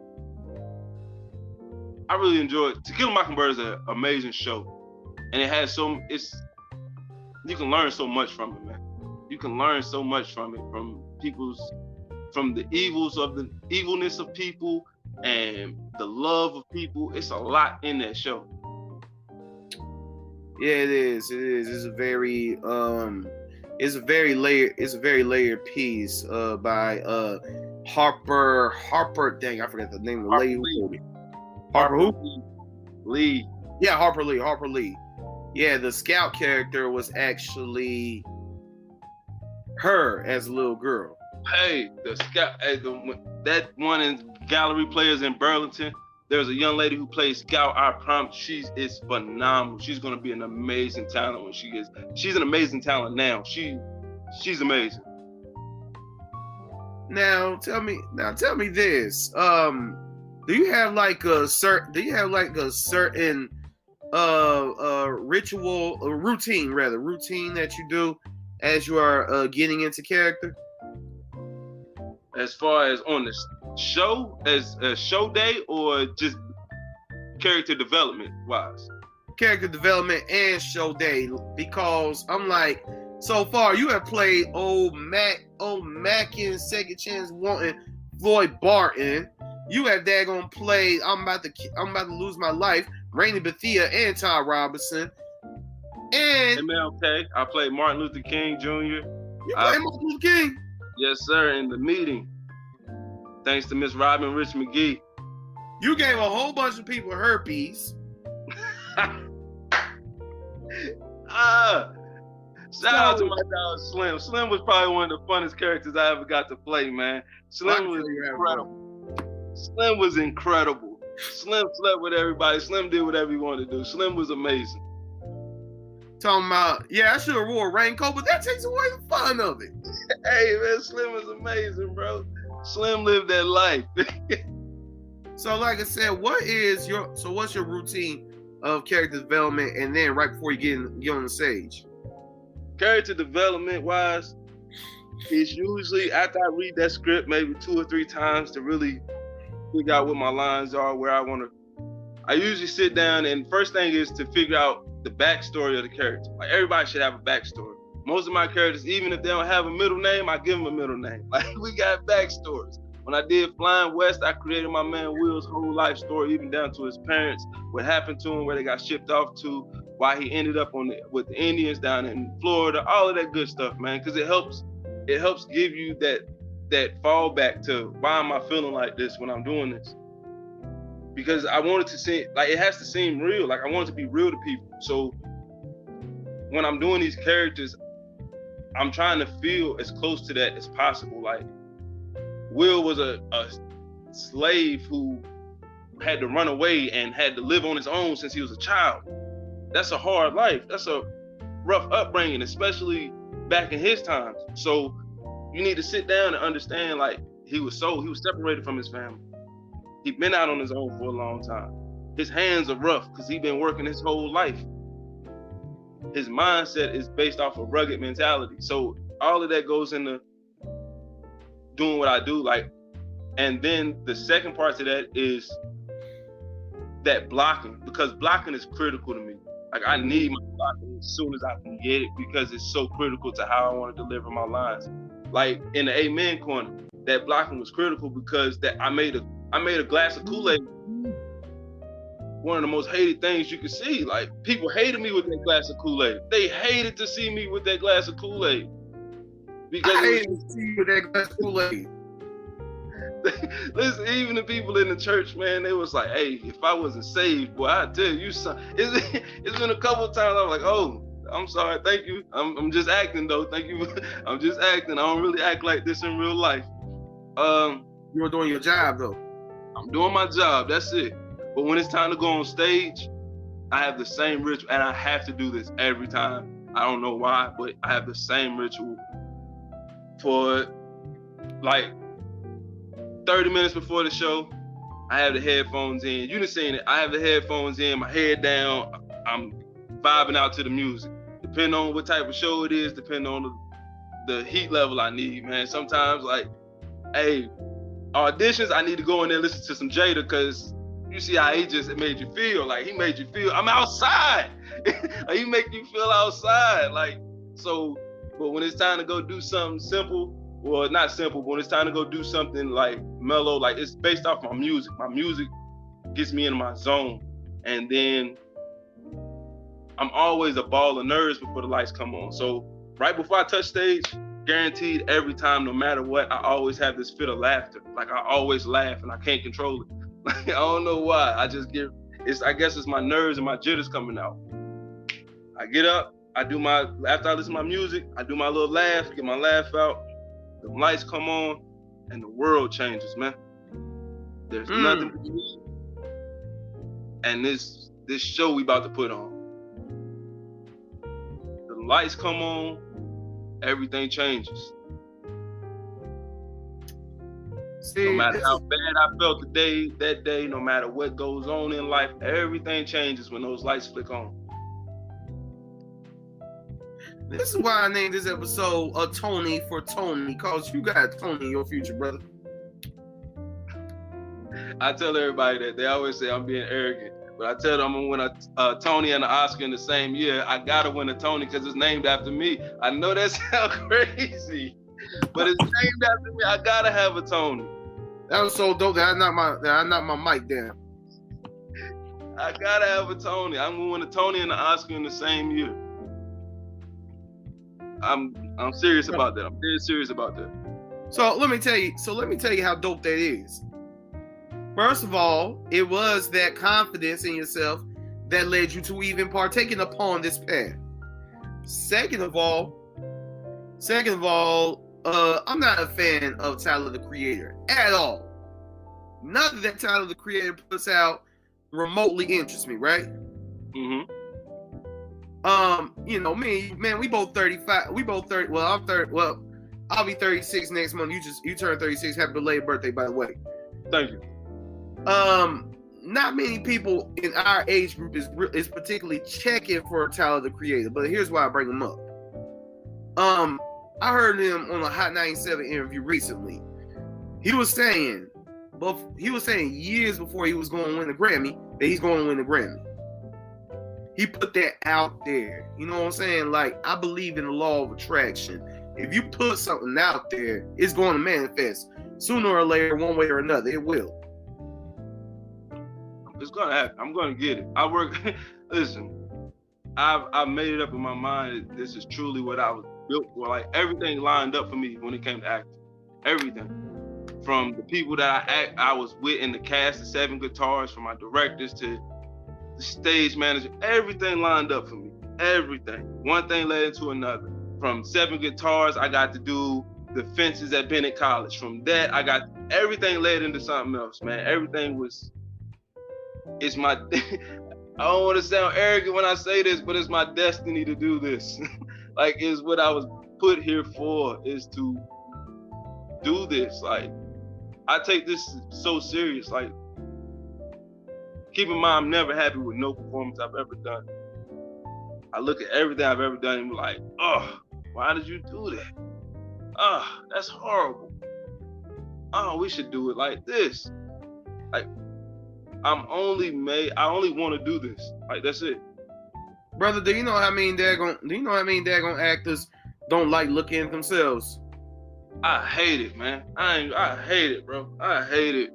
I really enjoyed To Kill a Mockingbird is an amazing show, and it has you can learn so much from it, man. You can learn so much from it, from the evilness of people and the love of people. It's a lot in that show. Yeah, it is. It's a very layered piece by Harper. Dang, I forgot the name of the lady who wrote it. Harper who? Lee. Yeah, Harper Lee. Yeah, the scout character was actually her as a little girl. Hey, the scout, that one in gallery players in Burlington. There's a young lady who plays Scout. I promise, is phenomenal. She's gonna be an amazing talent when she gets. She's an amazing talent now. She's amazing. Now tell me this. Do you have like a certain routine that you do as you are getting into character? As far as on the show, as a show day, or just character development wise? Character development and show day, because I'm like, so far you have played old Mac O'Macken, second chance wanting Floyd Barton. You have daggone played I'm about to lose my life, Rainy Bethea and Todd Robinson. And MLK, I played Martin Luther King Jr. You played Martin Luther King? Yes, sir, in the meeting. Thanks to Miss Robin Rich McGee. You gave a whole bunch of people herpes. Shout out to my dog Slim. Slim was probably one of the funnest characters I ever got to play, man. Slim was incredible. Slim was incredible. Slim slept with everybody. Slim did whatever he wanted to do. Slim was amazing. Talking about, yeah, I should have wore a raincoat, but that takes away the fun of it. Hey, man, Slim was amazing, bro. Slim lived that life. So, like I said, what's your routine of character development, and then right before you get on the stage? Character development wise, it's usually after I read that script maybe 2 or 3 times to really figure out what my lines are, where I want to. I usually sit down, and first thing is to figure out the backstory of the character. Like, everybody should have a backstory. Most of my characters, even if they don't have a middle name, I give them a middle name. Like, we got backstories. When I did Flying West, I created my man Will's whole life story, even down to his parents, what happened to him, where they got shipped off to, why he ended up with the Indians down in Florida, all of that good stuff, man. Because it helps give you that fallback to why am I feeling like this when I'm doing this? Because I want it to seem like it has to seem real. Like, I want it to be real to people. So when I'm doing these characters, I'm trying to feel as close to that as possible. Like, Will was a slave who had to run away and had to live on his own since he was a child. That's a hard life. That's a rough upbringing, especially back in his times. So you need to sit down and understand, like, he was separated from his family. He'd been out on his own for a long time. His hands are rough because he'd been working his whole life. His mindset is based off of rugged mentality. So all of that goes into doing what I do. Like, and then the second part to that is that blocking, because blocking is critical to me. Like, I need my blocking as soon as I can get it because it's so critical to how I want to deliver my lines. Like in the Amen corner, that blocking was critical because that I made a glass of Kool-Aid one of the most hated things you could see. Like, people hated me with that glass of Kool-Aid. They hated to see me with that glass of Kool-Aid. Because I hated to see you with that glass of Kool-Aid. Listen, even the people in the church, man, they was like, hey, if I wasn't saved, boy, I tell you something. It's been a couple of times I'm like, oh, I'm sorry, thank you. I'm just acting though, thank you. I'm just acting. I don't really act like this in real life. You were doing your job though. I'm doing my job, that's it. But when it's time to go on stage, I have the same ritual, and I have to do this every time. I don't know why, but I have the same ritual. For like 30 minutes before the show, I have the headphones in. You done seen it. I have the headphones in, my head down. I'm vibing out to the music. Depending on what type of show it is, depending on the heat level I need, man. Sometimes, like, hey, auditions, I need to go in there and listen to some Jada, because you see how he just made you feel. Like, he made you feel, I'm outside. Like, he make you feel outside. Like, so, but when it's time to go do something simple, well, not simple, but when it's time to go do something like mellow, like, it's based off my music. My music gets me in my zone. And then I'm always a ball of nerves before the lights come on. So right before I touch stage, guaranteed every time, no matter what, I always have this fit of laughter. Like, I always laugh and I can't control it. Like, I don't know why. I just get, I guess it's my nerves and my jitters coming out. I get up, after I listen to my music, I do my little laugh, get my laugh out. The lights come on and the world changes, man. There's nothing to do. And this show we about to put on. The lights come on, everything changes. See, no matter how bad I felt that day, no matter what goes on in life, everything changes when those lights flick on. This is why I named this episode Tony for Tony, because you got Tony in your future, brother. I tell everybody that. They always say I'm being arrogant. But I tell them I'm gonna win a Tony and an Oscar in the same year. I gotta win a Tony because it's named after me. I know that sounds crazy. But it's named after me. I gotta have a Tony. That was so dope that I knocked my mic down. I gotta have a Tony. I'm gonna win a Tony and an Oscar in the same year. I'm serious about that. I'm very serious about that. So let me tell you how dope that is. First of all, it was that confidence in yourself that led you to even partaking upon this path. Second of all, I'm not a fan of Tyler the Creator at all. Nothing that Tyler the Creator puts out remotely interests me, right? Mm-hmm. You know, man, we both 35. We both 30. Well, I'm 30. Well, I'll be 36 next month. You turn 36. Happy belated birthday, by the way. Thank you. Not many people in our age group is particularly checking for Tyler the Creator, but here's why I bring him up. I heard him on a Hot 97 interview recently. He was saying years before he was going to win the Grammy that he's going to win the Grammy. He put that out there. You know what I'm saying? Like, I believe in the law of attraction. If you put something out there, it's going to manifest sooner or later, one way or another. It will. It's gonna happen. I'm gonna get it. I work. Listen, I've made it up in my mind that this is truly what I was built for. Like, everything lined up for me when it came to acting. Everything, from the people that I was with in the cast, the 7 guitars, from my directors to the stage manager, everything lined up for me. Everything. One thing led into another. From 7 guitars, I got to do the fences at Bennett College. From that, I got everything led into something else, man. Everything was. It's my, I don't want to sound arrogant when I say this, but it's my destiny to do this. Like, it's what I was put here for, is to do this. Like, I take this so serious. Like, keep in mind, I'm never happy with no performance I've ever done. I look at everything I've ever done and be like, oh, why did you do that? Oh, that's horrible. Oh, we should do it like this. Like, I only want to do this. Like, that's it. Brother, do you know how many daggone actors don't like looking at themselves? I hate it, man. I hate it, bro. I hate it.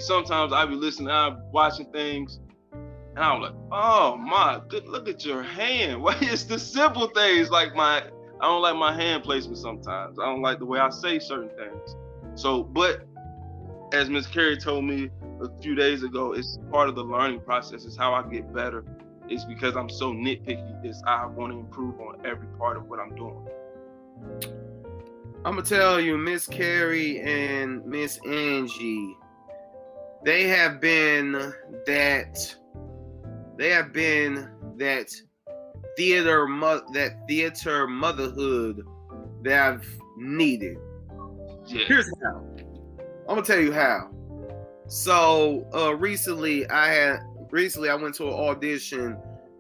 Sometimes I be listening, I'm watching things, and I'm like, oh my good, look at your hand. Why it's the simple things like I don't like my hand placement sometimes. I don't like the way I say certain things. So, but as Miss Carey told me a few days ago, it's part of the learning process. It's how I get better. It's because I'm so nitpicky. It's I want to improve on every part of what I'm doing. I'm gonna tell you, Miss Carey and Miss Angie, they have been that theater motherhood that I've needed. Yeah. Here's how. I'm gonna tell you how. So recently I went to an audition,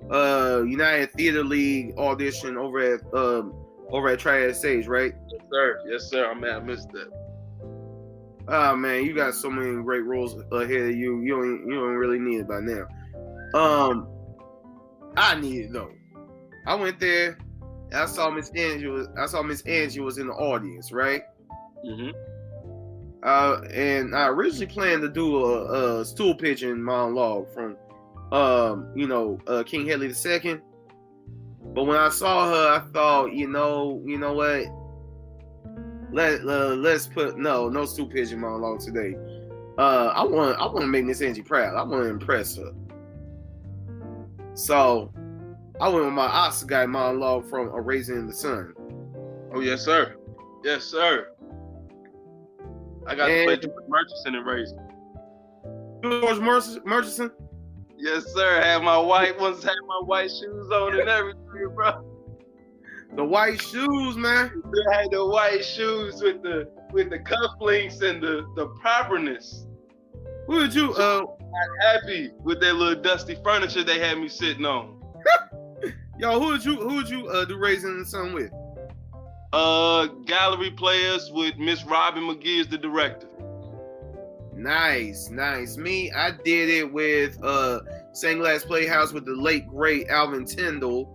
United Theater League audition over at Triad Stage, right? Yes, sir. I missed that. Oh man, you got so many great roles ahead of you. You don't really need it by now. I need it though. I went there. I saw Miss Angie was in the audience, right? Mm-hmm. And I originally planned to do a stool pigeon monologue from, King Hedley II. But when I saw her, I thought, you know what? Let's put no stool pigeon monologue today. I want to make Miss Angie proud. I want to impress her. So I went with my Oscar guy monologue from A Raisin in the Sun. Oh yes, sir. Yes, sir. I got to play George Murchison and Raisin. George Murchison? Yes, sir. Had my white shoes on and everything, bro. The white shoes, man. I had the white shoes with the cufflinks and the properness. Who did you? I'm happy with that little dusty furniture they had me sitting on. Yo, who did you do Raisin in the Sun with? Gallery players with Miss Robin McGee as the director. Nice. Me, I did it with Stained Glass Playhouse with the late great Alvin Tyndall.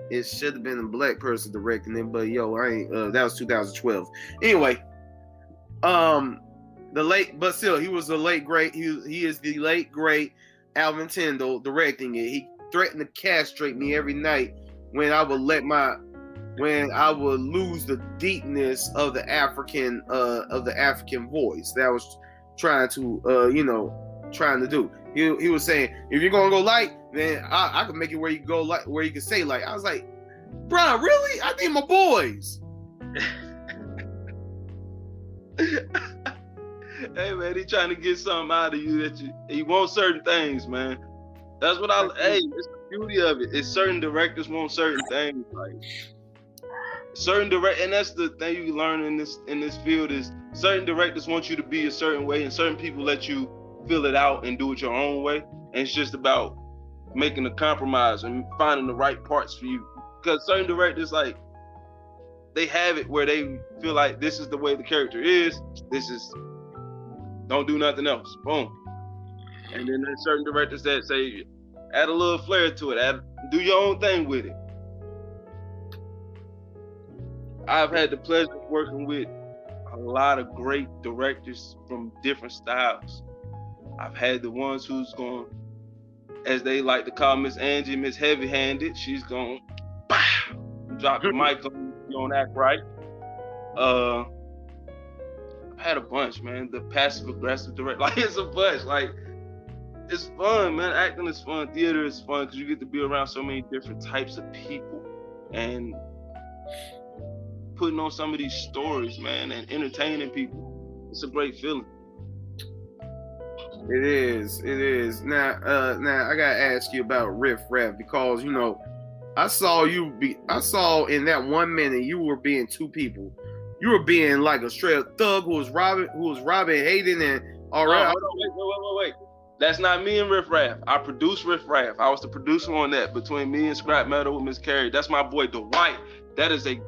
it should have been a black person directing it, but yo, I ain't. That was 2012. Anyway, but still, he was the late great. He is the late great Alvin Tindall directing it. He threatened to castrate me every night when I would lose the deepness of the African voice that I was trying to do. He was saying, if you're gonna go light, then I can make it where you go light, where you can say light. I was like, bro, really? I need my boys. Hey man, he trying to get something out of you he wants certain things, man. That's what it's the beauty of it. It's certain directors want certain things, like and that's the thing you learn in this field is certain directors want you to be a certain way, and certain people let you fill it out and do it your own way. And it's just about making a compromise and finding the right parts for you. Because certain directors, like, they have it where they feel like this is the way the character is. Don't do nothing else. Boom. And then there's certain directors that say, add a little flair to it. Do your own thing with it. I've had the pleasure of working with a lot of great directors from different styles. I've had the ones who's going, as they like to call Miss Angie, Miss Heavy-Handed. She's going, drop the mic on you, don't act right. I've had a bunch, man. The passive-aggressive director, like it's a bunch. Like, it's fun, man. Acting is fun. Theater is fun because you get to be around so many different types of people and putting on some of these stories, man, and entertaining people. It's a great feeling. It is. Now I gotta ask you about Riff Raff because I saw in that 1 minute you were being two people. You were being like a straight up thug who was robbing Hayden and all right. Wait. That's not me and Riff Raff. I produced Riff Raff. I was the producer on that between me and Scrapmettle with Miss Carrie. That's my boy Dwight. That is a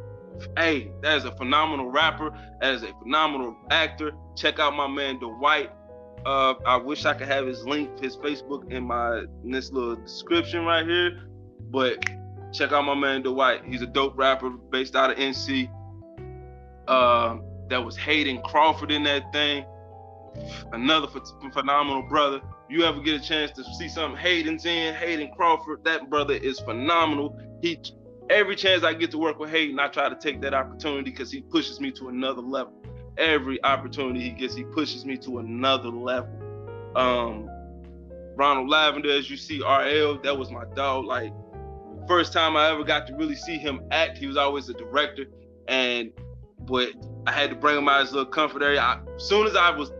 phenomenal rapper. That is a phenomenal actor. Check out my man Dwight. I wish I could have his link, his Facebook in this little description right here. But check out my man Dwight. He's a dope rapper based out of NC. That was Hayden Crawford in that thing. Another phenomenal brother. You ever get a chance to see something Hayden Crawford, that brother is phenomenal. Every chance I get to work with Hayden, I try to take that opportunity because he pushes me to another level. Every opportunity he gets, he pushes me to another level. Ronald Lavender, as you see, RL, that was my dog. Like, first time I ever got to really see him act, he was always a director. But I had to bring him out as a little comfort area. As soon as I was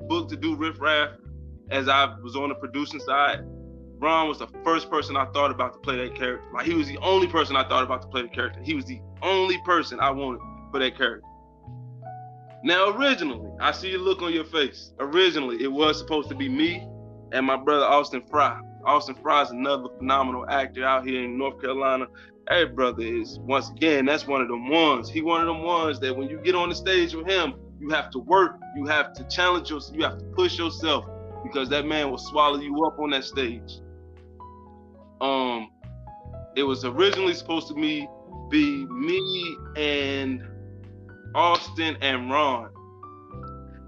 booked to do Riff Raff, as I was on the producing side, Ron was the first person I thought about to play that character. Like, he was the only person I thought about to play the character. He was the only person I wanted for that character. Now, originally, I see a look on your face. Originally, it was supposed to be me and my brother Austin Fry. Austin Fry is another phenomenal actor out here in North Carolina. Hey, brother is, once again, that's one of them ones. He one of them ones that when you get on the stage with him, you have to work, you have to challenge yourself, you have to push yourself, because that man will swallow you up on that stage. It was originally supposed to be me and Austin and Ron.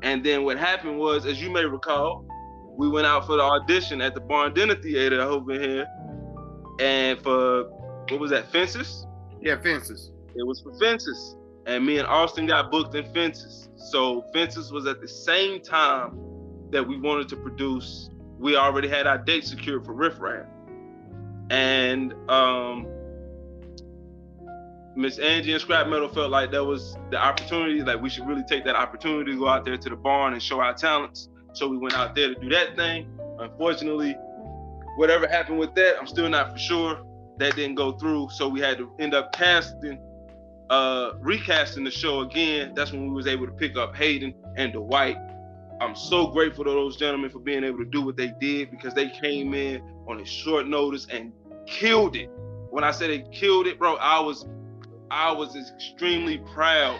And then what happened was, as you may recall, we went out for the audition at the Barn Dinner Theater over here. And for, what was that, Fences? Yeah, Fences. It was for Fences. And me and Austin got booked in Fences. So Fences was at the same time that we wanted to produce. We already had our date secured for Riff Raff. And Miss Angie and Scrapmettle felt like that was the opportunity, like we should really take that opportunity to go out there to the barn and show our talents. So we went out there to do that thing. Unfortunately, whatever happened with that, I'm still not for sure. That didn't go through. So we had to end up recasting the show again. That's when we was able to pick up Hayden and Dwight. I'm so grateful to those gentlemen for being able to do what they did, because they came in on a short notice and killed it. When I say they killed it, bro, I was extremely proud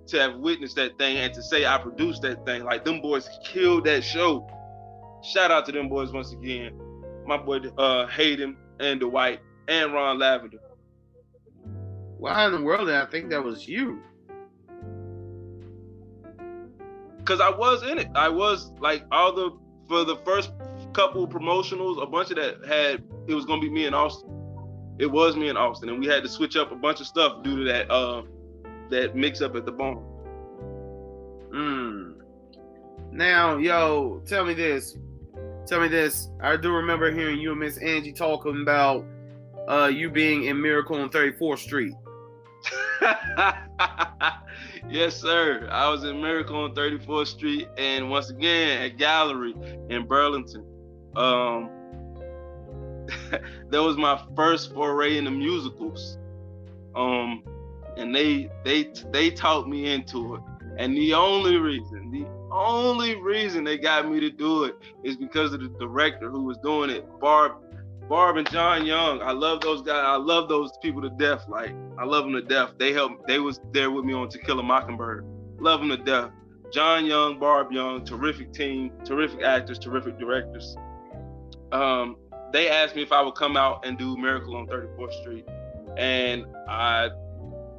to have witnessed that thing and to say I produced that thing. Like, them boys killed that show. Shout out to them boys once again. My boy Hayden and Dwight and Ron Lavender. Why in the world did I think that was you? Because I was in it. I was like for the first couple of promotionals, a bunch of that it was gonna be me and Austin. It was me and Austin, and we had to switch up a bunch of stuff due to that mix up at the barn. Now, yo, tell me this. I do remember hearing you and Miss Angie talking about you being in Miracle on 34th Street. Yes, sir. I was in Miracle on 34th Street, and once again at Gallery in Burlington. That was my first foray into musicals, and they taught me into it. And the only reason they got me to do it is because of the director who was doing it, Barb and John Young. I love those guys. I love those people to death. Like, I love them to death. They was there with me on To Kill a Mockingbird. Love them to death. John Young, Barb Young, terrific team, terrific actors, terrific directors. They asked me if I would come out and do Miracle on 34th Street, and I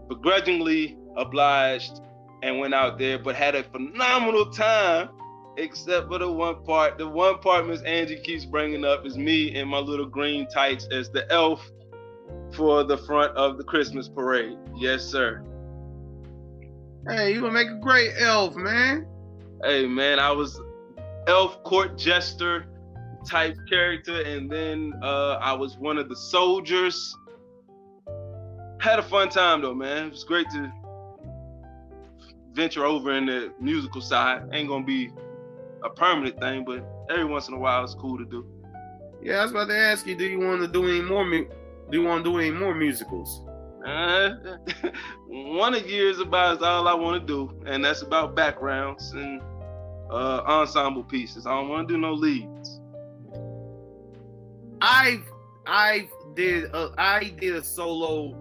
begrudgingly obliged and went out there, but had a phenomenal time, except for the one part. The one part Miss Angie keeps bringing up is me in my little green tights as the elf for the front of the Christmas parade. Yes, sir. Hey, you gonna make a great elf, man. Hey, man, I was elf court jester type character, and then I was one of the soldiers. Had a fun time though, man. It was great to venture over in the musical side. Ain't gonna be a permanent thing, but every once in a while it's cool to do. Yeah, I was about to ask you, do you want to do any more musicals? One a year is about all I want to do, and that's about backgrounds and ensemble pieces. I don't want to do no leads. I did a solo.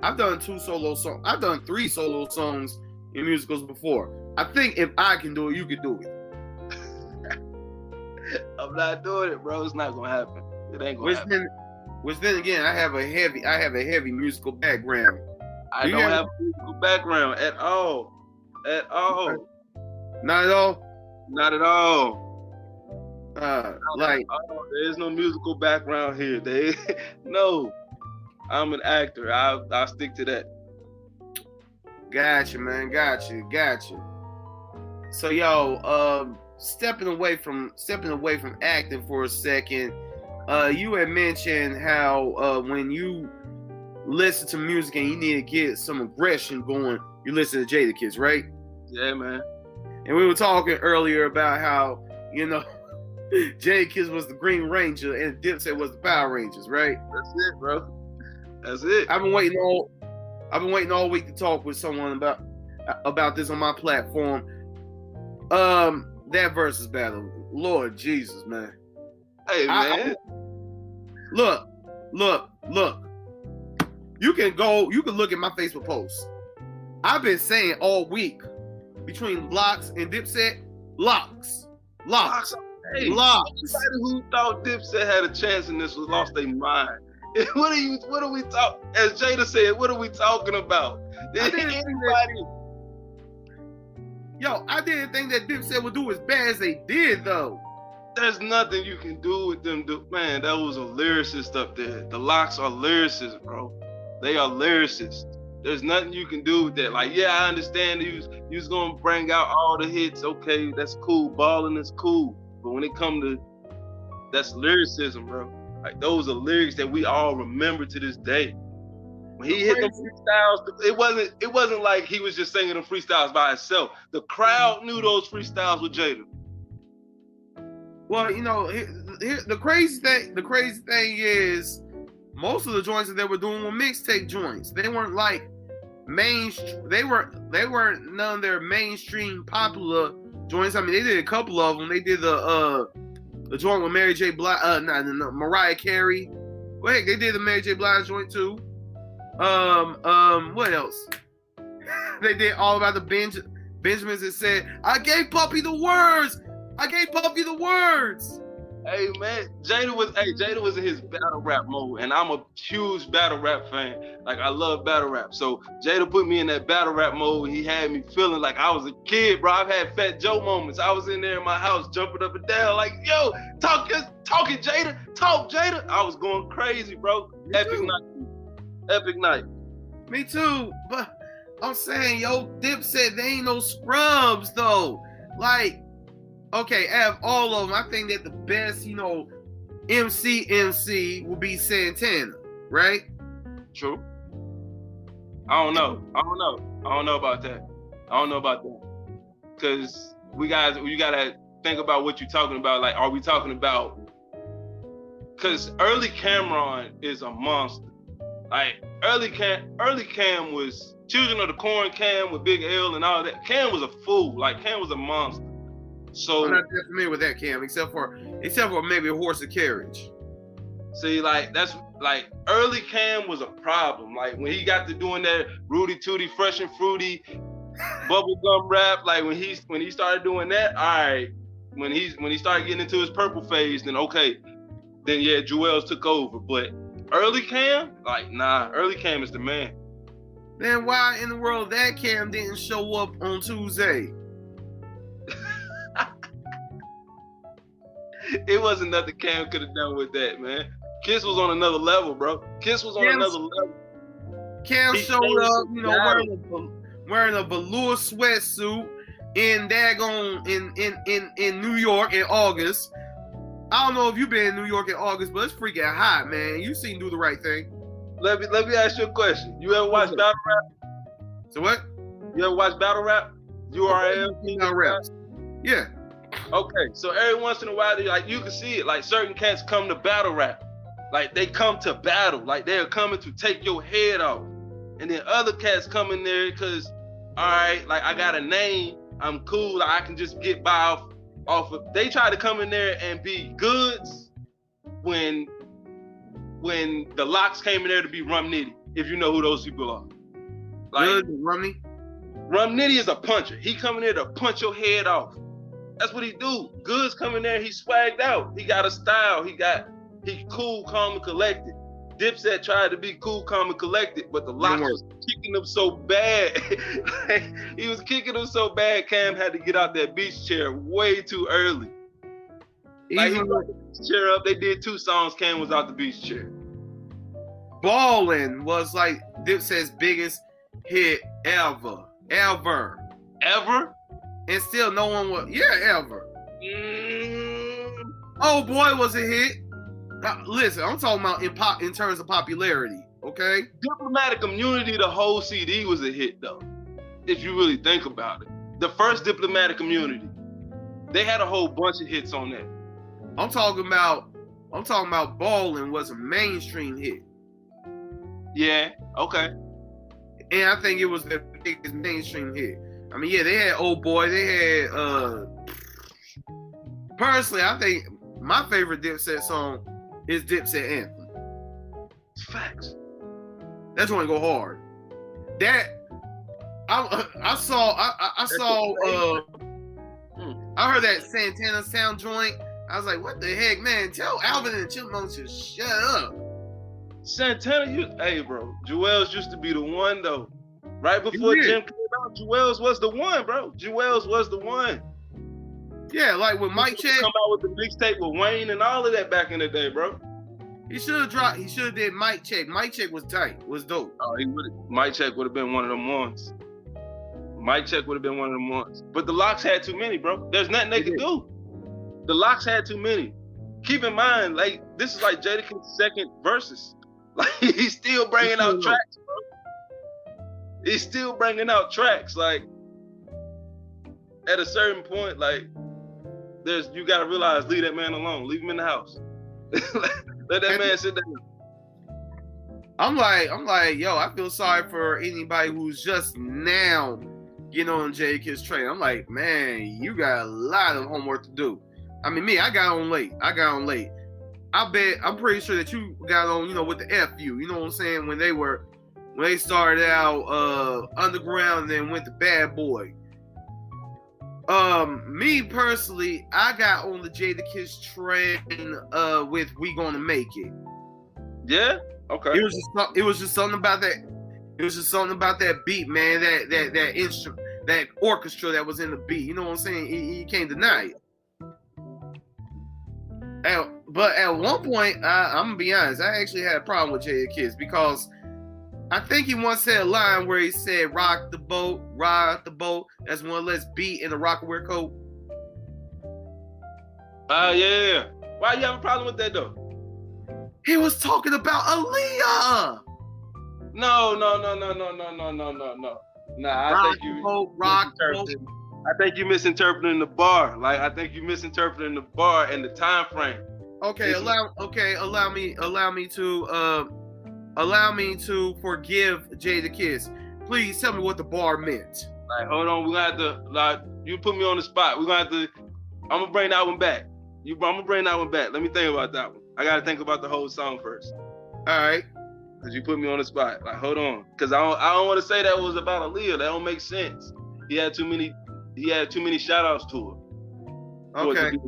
I've done 2 solo songs. I've done 3 solo songs in musicals before. I think if I can do it, you can do it. I'm not doing it, bro. It's not gonna happen. It ain't gonna happen. Which then again, I have a heavy musical background. I don't have a musical background at all. At all. Not at all? Not at all. Like, there is no musical background here. No. I'm an actor. I'll stick to that. Gotcha, man. Gotcha. So, yo, stepping away from acting for a second, you had mentioned how when you listen to music and you need to get some aggression going, you listen to Jadakiss, right? Yeah, man. And we were talking earlier about how, Jadakiss was the Green Ranger and Dipset was the Power Rangers, right? That's it, bro. That's it. I've been waiting all week to talk with someone about this on my platform. That versus battle, Lord Jesus, man. Hey, man. Look. You can look at my Facebook posts. I've been saying all week between Locks and Dipset, Locks. Hey, Locks. Anybody who thought Dipset had a chance in this was lost their mind. What are we talking? As Jada said, what are we talking about? I didn't think that Dipset would do as bad as they did, though. There's nothing you can do with them. Man, that was a lyricist up there. The Locks are lyricists, bro. They are lyricists. There's nothing you can do with that. Like, yeah, I understand you was gonna bring out all the hits. Okay, that's cool. Balling is cool. But when it comes to, that's lyricism, bro. Like, those are lyrics that we all remember to this day. When he hit them freestyles, it wasn't like he was just singing them freestyles by himself. The crowd knew those freestyles with Jada. Well, the crazy thing is, most of the joints that they were doing were mixtape joints. They weren't like they weren't none of their mainstream popular joints. I mean, they did a couple of them. They did the joint with Mary J. Blige, Mariah Carey. Well, heck, they did the Mary J. Blige joint too. What else? They did all about the Benjamins that said, "I gave Puppy the words. I gave Puppy the words." Hey man, Jada was in his battle rap mode, and I'm a huge battle rap fan. Like I love battle rap. So Jada put me in that battle rap mode. He had me feeling like I was a kid, bro. I've had Fat Joe moments. I was in there in my house jumping up and down, like, yo, talking Jada, talk Jada. I was going crazy, bro. Epic night. Me too, but I'm saying, yo, Dipset, they ain't no scrubs though. Like, okay, out of all of them, I think that the best, MC will be Santana, right? True. I don't know about that. Cause you gotta think about what you're talking about. Like, are we talking about? Cause early Cameron is a monster. Like early Cam was Children of the Corn Cam with Big L and all that. Cam was a fool. Like Cam was a monster. So I'm not that familiar with that, Cam, except for maybe a horse of carriage. See, like that's like early Cam was a problem. Like when he got to doing that Rudy Tooty, Fresh and Fruity, bubblegum rap. Like when he started doing that, all right. When he started getting into his purple phase, then okay, then yeah, Jewels took over. But early Cam, like nah, early Cam is the man. Then why in the world that Cam didn't show up on Tuesday? It wasn't nothing Cam could have done with that, man. Kiss was on another level, bro. Kiss was on another level. Cam showed up, wearing a velour sweatsuit in New York in August. I don't know if you've been in New York in August, but it's freaking hot, man. You seen Do the Right Thing. Let me ask you a question. You ever watch battle rap? So what? You ever watch battle rap? URL? Battle raps. Yeah. Okay, so every once in a while, like you can see it. Like certain cats come to battle rap, like they come to battle, like they're coming to take your head off. And then other cats come in there because, all right, like I got a name, I'm cool, like, I can just get by off of. They try to come in there and be goods when the Locks came in there to be Rum Nitty, if you know who those people are. Like Good, Rumney? Rum Nitty is a puncher. He come in there to punch your head off. That's what he do. Goods come in there, he swagged out. He got a style. He cool, calm, and collected. Dipset tried to be cool, calm, and collected, but the Locks was kicking him so bad. He was kicking him so bad, Cam had to get out that beach chair way too early. Like, he brought the beach chair up. They did 2 songs. Cam was out the beach chair. Ballin' was like Dipset's biggest hit ever. Ever? And still no one was, ever. Oh boy, was a hit. Listen, I'm talking about in terms of popularity, okay? Diplomatic Immunity, the whole CD was a hit though, if you really think about it. The first Diplomatic Immunity, they had a whole bunch of hits on that. I'm talking about Ballin' was a mainstream hit. Yeah, okay. And I think it was the biggest mainstream hit. I mean, yeah, they had Old Boy. They had, personally, I think my favorite Dipset song is Dipset Anthem. Facts. That's going to go hard. That, I heard that Santana sound joint. I was like, what the heck, man? Tell Alvin and the Chipmunks to shut up. Santana, hey, bro. Jewels used to be the one, though. Right before Jim came out, Jewels was the one, bro. Jewels was the one. Yeah, like with Mike Check. Come out with the mixtape with Wayne and all of that back in the day, bro. He should have did Mike Check. Mike Check was tight, was dope. Oh, Mike Check would have been one of them ones. But the Locks had too many, bro. There's nothing they could do. The Locks had too many. Keep in mind, like, this is like Jadakiss' second Verzuz. Like, he's still bringing out tracks, bro. He's still bringing out tracks. Like, at a certain point, like, you gotta realize, leave that man alone. Leave him in the house. Let that man sit down. I'm like, yo, I feel sorry for anybody who's just now getting on Jadakiss train. I'm like, man, you got a lot of homework to do. I mean, me, I got on late. I'm pretty sure that you got on, with the FU. You know what I'm saying? When they started out underground and then went to Bad Boy. Me personally, I got on the Jadakiss train with "We Gonna Make It." Yeah. Okay. It was just something about that. It was just something about that beat, man. That instrument, that orchestra that was in the beat. You know what I'm saying? You can't deny it. But at one point, I'm gonna be honest, I actually had a problem with Jadakiss because I think he once said a line where he said, rock the boat. That's one less beat in the Rockaware coat. Yeah. Why you have a problem with that though? He was talking about Aaliyah. No. Nah, I think you misinterpreting the bar. Like I think you misinterpreting the bar and the time frame. Okay, allow me to forgive Jadakiss. Please tell me what the bar meant. Like, hold on, we're gonna have to you put me on the spot. We're gonna have to I'm gonna bring that one back. I'm gonna bring that one back. Let me think about that one. I gotta think about the whole song first. All right. Cause you put me on the spot. Like, hold on. Cause I don't want to say that was about Aaliyah. That don't make sense. He had too many shout outs to her. Okay.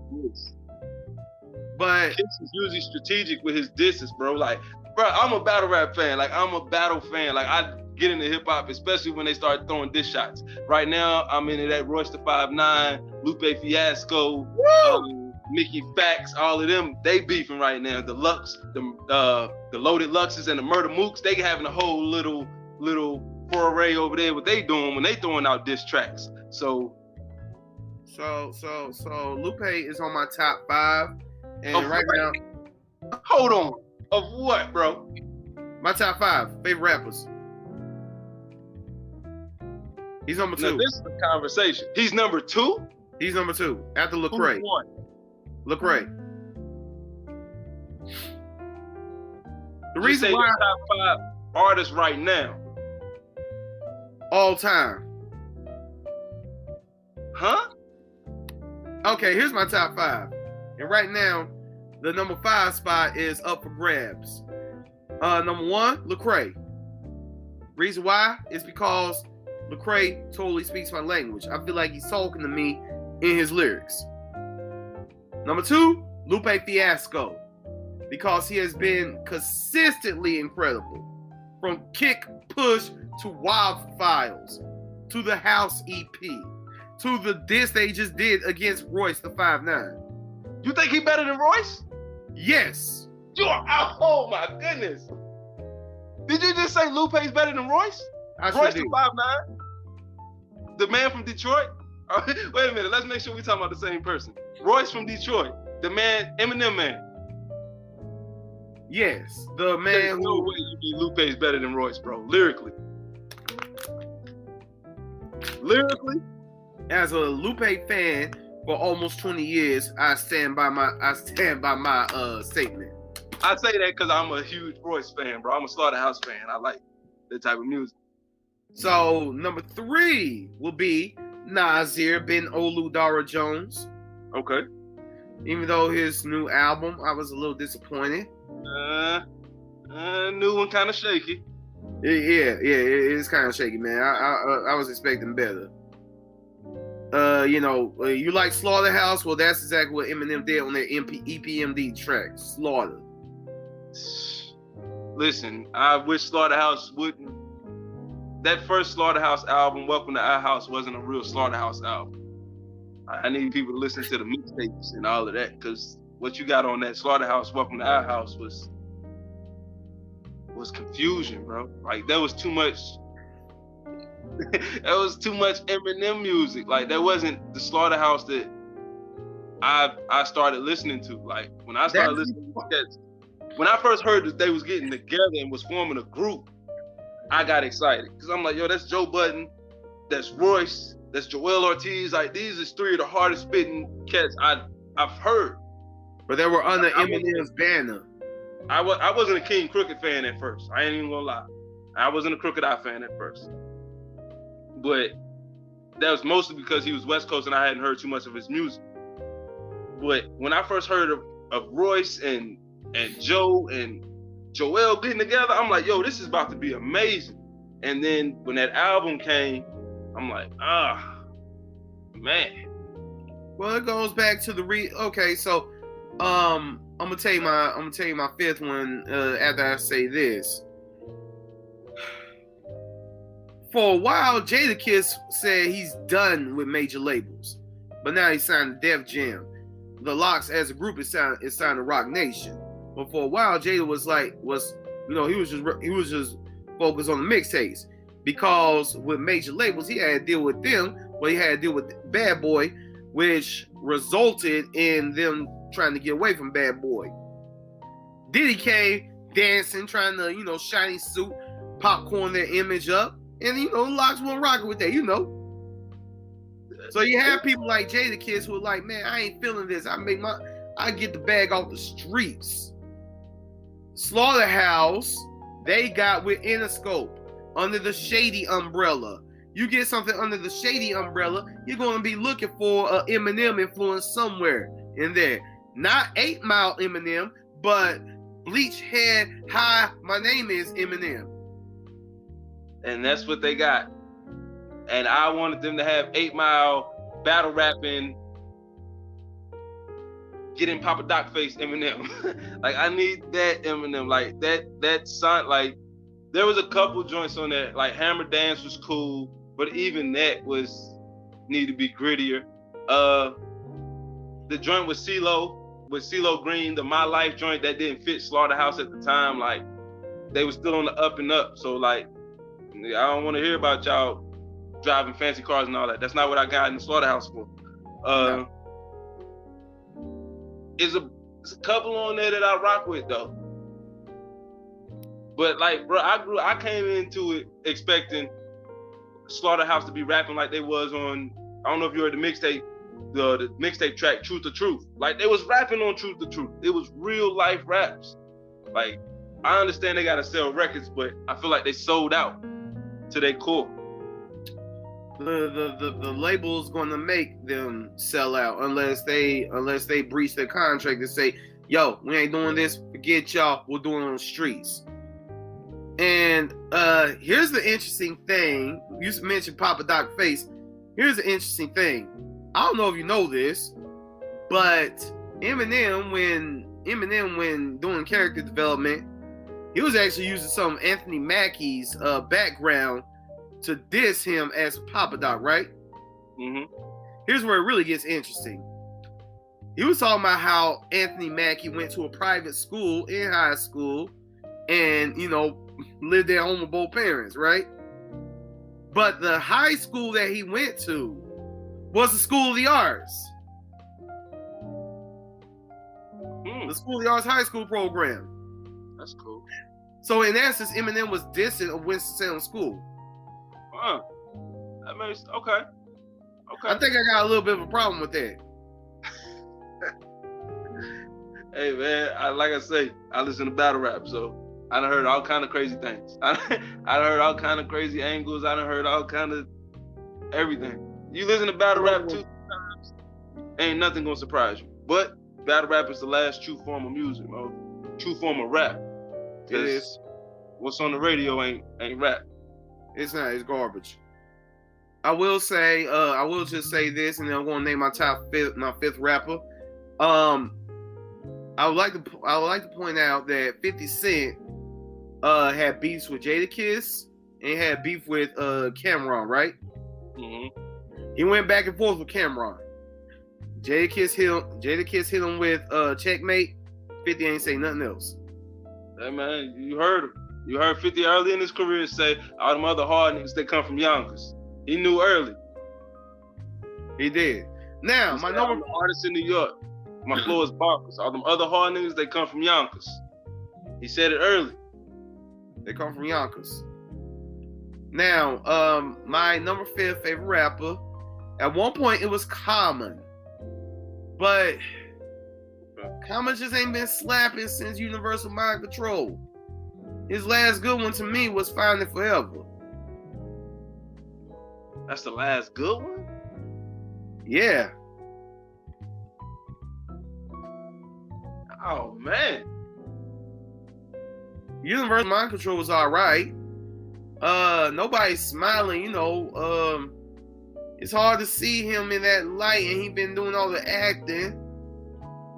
But Kiss is usually strategic with his disses, bro. Like, bro, I'm a battle rap fan. Like, I'm a battle fan. Like, I get into hip hop, especially when they start throwing diss shots. Right now, I'm into that Royce the 5'9", Lupe Fiasco, Mickey Fax, all of them. They beefing right now. The Lux, the Loaded Luxes and the Murder Mooks, they having a whole little foray over there. What they doing when they throwing out diss tracks? So Lupe is on my top 5. And right now, hold on. Of what, bro? My top 5 favorite rappers. He's number 2. Now, this is the conversation. He's number 2? He's number 2 after Lecrae. Lecrae. The reason why top 5 artists right now. All time. Huh? Okay, here's my top 5. And right now, the number 5 spot is up for grabs. Number 1, Lecrae. Reason why is because Lecrae totally speaks my language. I feel like he's talking to me in his lyrics. Number 2, Lupe Fiasco. Because he has been consistently incredible. From Kick Push to Wild Files to the House EP to the diss they just did against Royce the 5'9". You think he better than Royce? Yes. Oh my goodness. Did you just say Lupe's better than Royce? Royce the 5'9"? The man from Detroit? Wait a minute, let's make sure we're talking about the same person. Royce from Detroit, the man, Eminem man. Yes, the man There's no way you mean Lupe's better than Royce, bro. Lyrically. As a Lupe fan for almost 20 years, I stand by my statement. I say that because I'm a huge Royce fan, bro. I'm a Slaughterhouse fan. I like that type of music. So number 3 will be Nasir bin Oludara Jones. Okay. Even though his new album, I was a little disappointed. New one kind of shaky. Yeah, it's kind of shaky, man. I was expecting better. You like Slaughterhouse? Well, that's exactly what Eminem did on their EPMD track, Slaughter. Listen, I wish Slaughterhouse wouldn't. That first Slaughterhouse album, Welcome to Our House, wasn't a real Slaughterhouse album. I need people to listen to the mixtapes and all of that, because what you got on that Slaughterhouse, Welcome to Our House was confusion, bro. Like, there was too much. That was too much Eminem music. Like, that wasn't the Slaughterhouse that I started listening to. Like, when I started listening to that, when I first heard that they was getting together and was forming a group, I got excited. Because I'm like, yo, that's Joe Budden, that's Royce, that's Joel Ortiz. Like, these is 3 of the hardest spitting cats I've heard. But they were under Eminem's banner. I wasn't a King Crooked fan at first. I ain't even gonna lie. I wasn't a Crooked Eye fan at first. But that was mostly because he was West Coast and I hadn't heard too much of his music. But when I first heard of Royce and Joe and Joel getting together, I'm like, yo, this is about to be amazing. And then when that album came, I'm like, Man. Well, it goes back to the okay, so I'm gonna tell you my fifth one after I say this. For a while, Jadakiss said he's done with major labels, but now he's signed to Def Jam. The Lox as a group is signed to Rock Nation. But for a while, Jada was he was just focused on the mixtapes, because with major labels he had to deal with them, but he had to deal with Bad Boy, which resulted in them trying to get away from Bad Boy. Diddy came dancing, trying to, shiny suit, popcorn their image up. And, Lox wasn't rocking with that, So you have people like Jadakiss who are like, man, I ain't feeling this. I get the bag off the streets. Slaughterhouse, they got with Interscope under the Shady umbrella. You get something under the Shady umbrella, you're going to be looking for an Eminem influence somewhere in there. Not 8 Mile Eminem, but bleach head, hi, my name is Eminem. And that's what they got. And I wanted them to have 8 Mile battle rapping, getting Papa Doc face Eminem. Like, I need that Eminem. Like, that sound, like, there was a couple joints on there. Like, Hammer Dance was cool, but even that need to be grittier. The joint with CeeLo Green, the My Life joint that didn't fit Slaughterhouse at the time, like, they were still on the up and up. So, like, I don't want to hear about y'all driving fancy cars and all that. That's not what I got in the Slaughterhouse for. There's a couple on there that I rock with though. But like, bro, I came into it expecting Slaughterhouse to be rapping like they was on, I don't know if you heard the mixtape, the mixtape track Truth to Truth. Like, they was rapping on Truth to Truth. It was real life raps. Like, I understand they gotta sell records, but I feel like they sold out to their core. The label's gonna make them sell out unless they breach their contract and say, yo, we ain't doing this, forget y'all, we'll do it on the streets. And here's the interesting thing. You mentioned Papa Doc face. Here's the interesting thing. I don't know if you know this, but Eminem when doing character development, he was actually using some of Anthony Mackie's background to diss him as Papa Doc, right? Mm-hmm. Here's where it really gets interesting. He was talking about how Anthony Mackie went to a private school in high school and, lived at home with both parents, right? But the high school that he went to was the School of the Arts. The School of the Arts high school program. That's cool. So in essence, Eminem was dissing a Winston-Salem school. Huh. That makes okay. I think I got a little bit of a problem with that. Hey man, like I say, I listen to battle rap, so I done heard all kind of crazy things. I done heard all kind of crazy angles. I done heard all kind of everything. You listen to battle rap 2 times, ain't nothing gonna surprise you. But battle rap is the last true form of music, bro. True form of rap. It is. What's on the radio ain't rap. It's not. It's garbage. I will just say this, and then I'm gonna name my fifth rapper. I would like to point out that 50 Cent had beefs with Jadakiss and had beef with Cameron, right? Mm-hmm. He went back and forth with Cameron. Jadakiss hit him with Checkmate. 50 ain't say nothing else. Hey man, you heard him. You heard 50 early in his career say all them other hard niggas that come from Yonkers. He knew early. He did. Now, my number artist in New York. My floor is bonkers. All them other hard niggas, they come from Yonkers. He said it early. They come from Yonkers. Now, my number 5 favorite rapper, at one point it was Common. But Common just ain't been slapping since Universal Mind Control. His last good one to me was Finding Forever. That's the last good one? Yeah. Oh, man. Universal Mind Control was all right. Nobody's smiling, It's hard to see him in that light, and he been doing all the acting.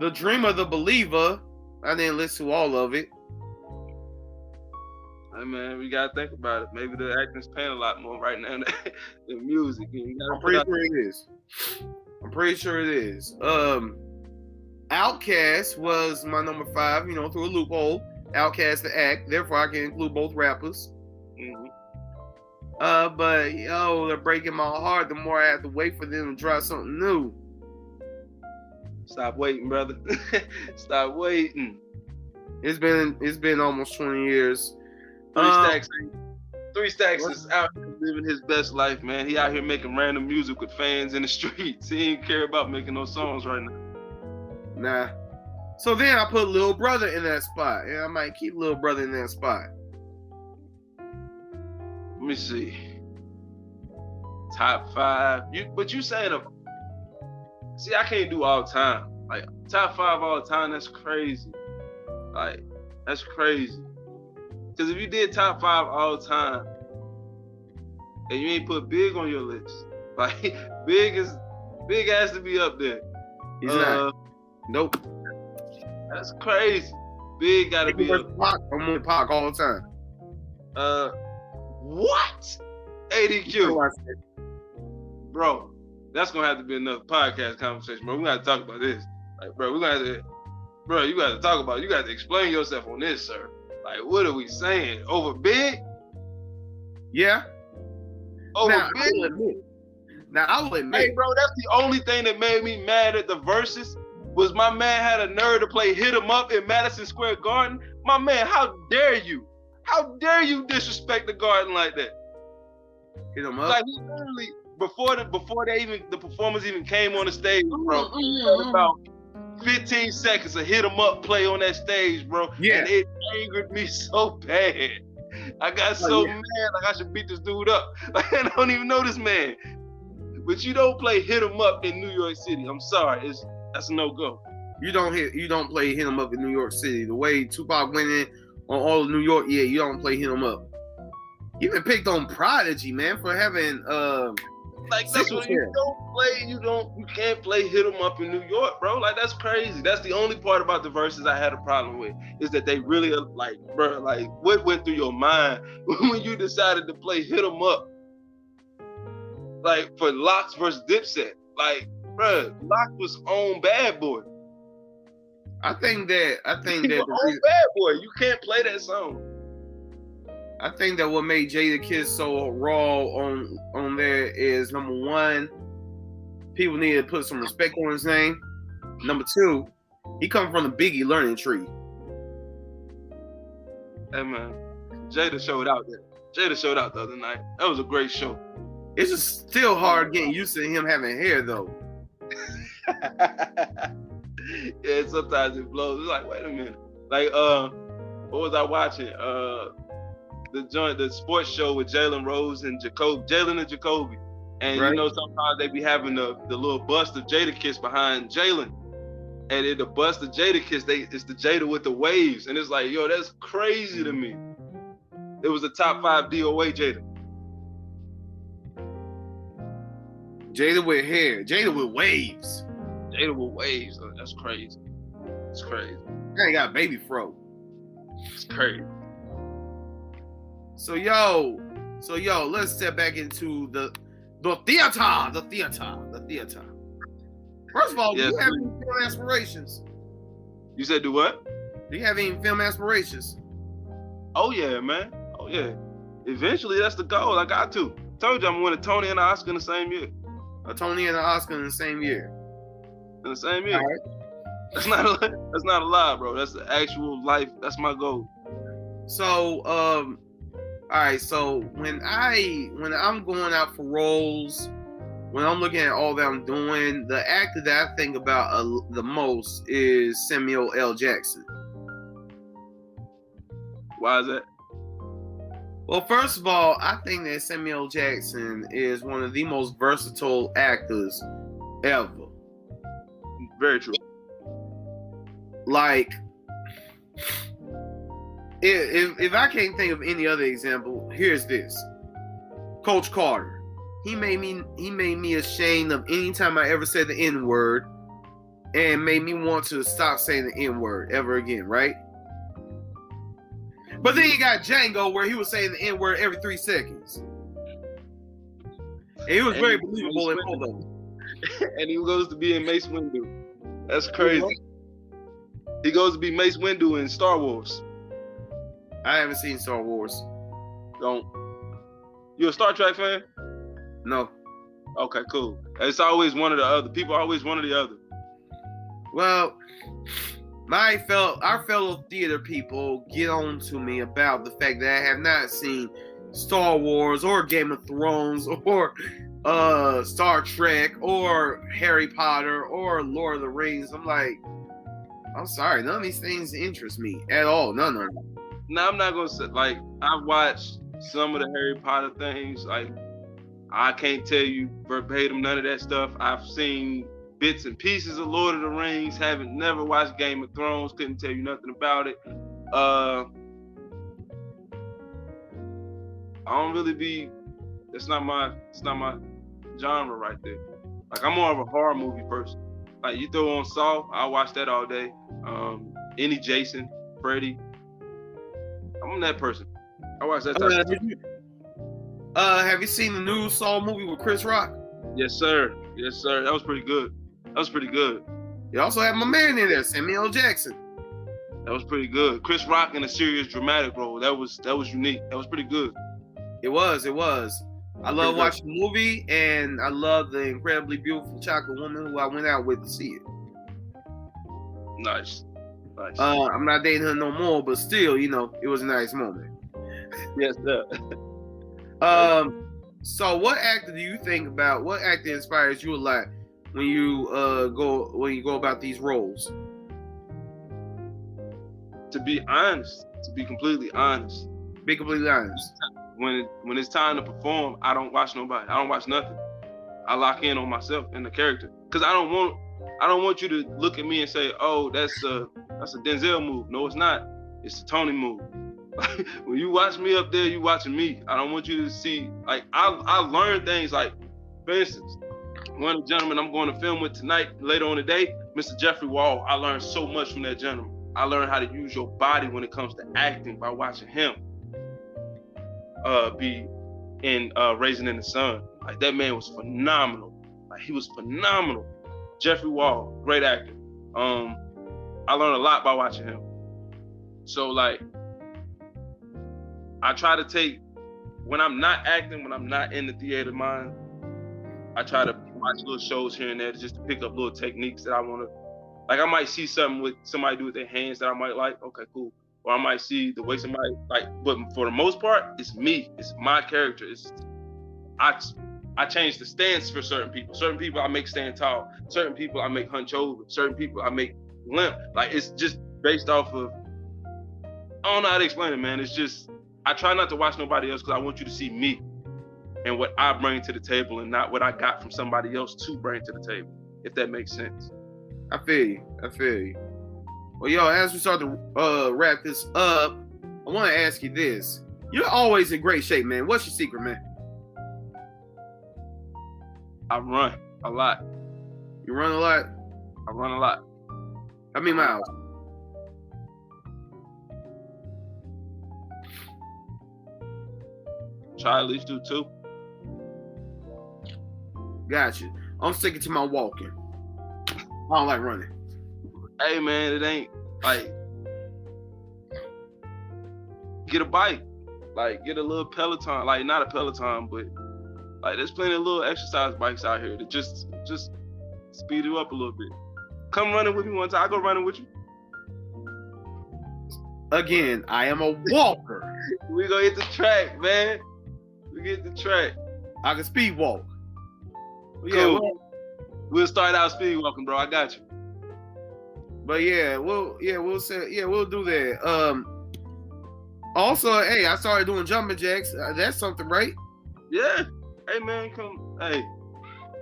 The Dreamer, the Believer. I didn't listen to all of it. Hey man, we gotta think about it. Maybe the acting's paying a lot more right now than music. I'm pretty sure it is. I'm pretty sure it is. Outkast was my number 5, through a loophole. Outkast the act, therefore I can include both rappers. Mm-hmm. But they're breaking my heart the more I have to wait for them to drop something new. Stop waiting, brother. Stop waiting. It's been almost 20 years. Three Stacks is out here living his best life, man. He out here making random music with fans in the streets. He ain't care about making those songs right now. Nah. So then I put Lil Brother in that spot, and I might keep Lil Brother in that spot. Let me see. Top 5. But you saying see, I can't do all time. Like top 5 all time, that's crazy. Like, that's crazy. Because if you did top 5 all time and you ain't put Big on your list, like Big has to be up there. He's not. Nope. That's crazy. Big gotta be up. I'm with Pac all the time. What? ADQ. Bro, that's gonna have to be another podcast conversation, bro. We gotta talk about this. Like, bro, you gotta talk about it. You gotta explain yourself on this, sir. Like, what are we saying? Over Big? Yeah. Over Big? I will admit. Hey, bro, that's the only thing that made me mad at the Verzuz was my man had a nerve to play Hit 'Em Up in Madison Square Garden. My man, how dare you? How dare you disrespect the Garden like that? Hit 'Em Up? Like, he literally, before the performers even came on the stage, bro, about 15 seconds to Hit 'Em Up play on that stage, bro. Yeah. And it angered me so bad. I got so mad, like I should beat this dude up. Like, I don't even know this man. But you don't play Hit 'Em Up in New York City. I'm sorry, that's a no-go. You don't play Hit 'Em Up in New York City. The way Tupac went in on all of New York, you don't play Hit 'Em Up. You even picked on Prodigy, man, for having like that's what you can't play Hit 'Em Up in New York, bro. Like, that's crazy. That's the only part about the Verzuz I had a problem with, is that they really like, bro, like what went through your mind when you decided to play Hit 'Em Up? Like for Locks versus Dipset. Like, bro, Locks was on Bad Boy. I think that on Bad Boy, you can't play that song. I think that what made Jadakiss so raw on there is, number 1, people need to put some respect on his name. Number 2, he come from the Biggie learning tree. Hey man, Jada showed out there. Jada showed out the other night. That was a great show. It's just still hard getting used to him having hair though. Yeah, sometimes it blows. It's like, wait a minute. Like, what was I watching? The sports show with Jalen Rose and Jalen and Jacoby. And right. Sometimes they be having the little bust of Jadakiss behind Jalen. And in the bust of Jadakiss, it's the Jada with the waves. And it's like, yo, that's crazy to me. It was a top 5 DOA Jada. Jada with hair. Jada with waves. Jada with waves. That's crazy. It's crazy. I ain't got a baby fro. It's crazy. So yo, let's step back into the theater. First of all, do you have any film aspirations? You said do what? Do you have any film aspirations? Oh yeah, man. Oh yeah. Eventually, that's the goal. I got to. Told you I'm winning a Tony and an Oscar in the same year. A Tony and an Oscar in the same year. In the same year. Right. That's not a lie, bro. That's the actual life. That's my goal. So, all right. So when I'm going out for roles, when I'm looking at all that I'm doing, the actor that I think about the most is Samuel L. Jackson. Why is that? Well, first of all, I think that Samuel Jackson is one of the most versatile actors ever. Very true. Like, if I can't think of any other example, here's this. Coach Carter. he made me ashamed of any time I ever said the N-word, and made me want to stop saying the N-word ever again, right? But then you got Django, where he was saying the N-word every 3 seconds. And he was very believable in both of them. And he goes to be in Mace Windu. That's crazy. He goes to be Mace Windu in Star Wars. I haven't seen Star Wars. Don't. You a Star Trek fan? No. Okay, cool. It's always one or the other. People are always one or the other. Well, our fellow theater people get on to me about the fact that I have not seen Star Wars or Game of Thrones or Star Trek or Harry Potter or Lord of the Rings. I'm like, I'm sorry, none of these things interest me at all. None of them. No, I'm not gonna say, like, I've watched some of the Harry Potter things. Like, I can't tell you verbatim none of that stuff. I've seen bits and pieces of Lord of the Rings. Never watched Game of Thrones. Couldn't tell you nothing about it. I don't really be. It's not my genre right there. Like, I'm more of a horror movie person. Like, you throw on Saw, I'll watch that all day. Any Jason, Freddy. I'm that person. I watch that type of stuff. Have you seen the new Saw movie with Chris Rock? Yes, sir. Yes, sir. That was pretty good. You also have my man in there, Samuel L. Jackson. That was pretty good. Chris Rock in a serious dramatic role. That was unique. That was pretty good. It was. I love watching the movie, and I love the incredibly beautiful chocolate woman who I went out with to see it. Nice. I'm not dating her no more, but still, it was a nice moment. Yes, sir. So what actor do you think about? What actor inspires you a lot when you go about these roles? To be honest, to be completely honest. When it's time to perform, I don't watch nobody. I don't watch nothing. I lock in on myself and the character, because I don't want you to look at me and say, "Oh, that's a Denzel move." No, it's not. It's a Tony move. When you watch me up there, you watching me. I don't want you to see, like, I learned things. Like, for instance, one of the gentlemen I'm going to film with tonight, later on today, Mr. Jeffrey Wall. I learned so much from that gentleman. I learned how to use your body when it comes to acting by watching him be in Raising in the Sun. Like, that man was phenomenal. Like, he was phenomenal. Jeffrey Wall, great actor. I learned a lot by watching him. So, like, I try to take, when I'm not acting, when I'm not in the theater mind, I try to watch little shows here and there just to pick up little techniques that I want to, like, I might see something with somebody do with their hands that I might like, okay, cool. Or I might see the way somebody, like, but for the most part, it's me. It's my character. I change the stance for certain people. Certain people I make stand tall. Certain people I make hunch over. Certain people I make limp. Like, it's just based off of, I don't know how to explain it, man. It's just, I try not to watch nobody else because I want you to see me and what I bring to the table and not what I got from somebody else to bring to the table, if that makes sense. I feel you. Well, yo, as we start to wrap this up, I want to ask you this. You're always in great shape, man. What's your secret, man? I run a lot. You run a lot? I run a lot. How many miles? Try at least do 2. Gotcha. I'm sticking to my walking. I don't like running. Hey, man, it ain't like, get a bike, like, get a little Peloton, like, not a Peloton, but like, there's plenty of little exercise bikes out here that just speed you up a little bit. Come running with me one time. I go running with you. Again, I am a walker. We gonna hit the track, man. We get the track. I can speed walk. Cool. Yeah, we'll start out speed walking, bro. I got you. But we'll do that. Also, hey, I started doing jumping jacks. That's something, right? Yeah. Hey, man, come. Hey,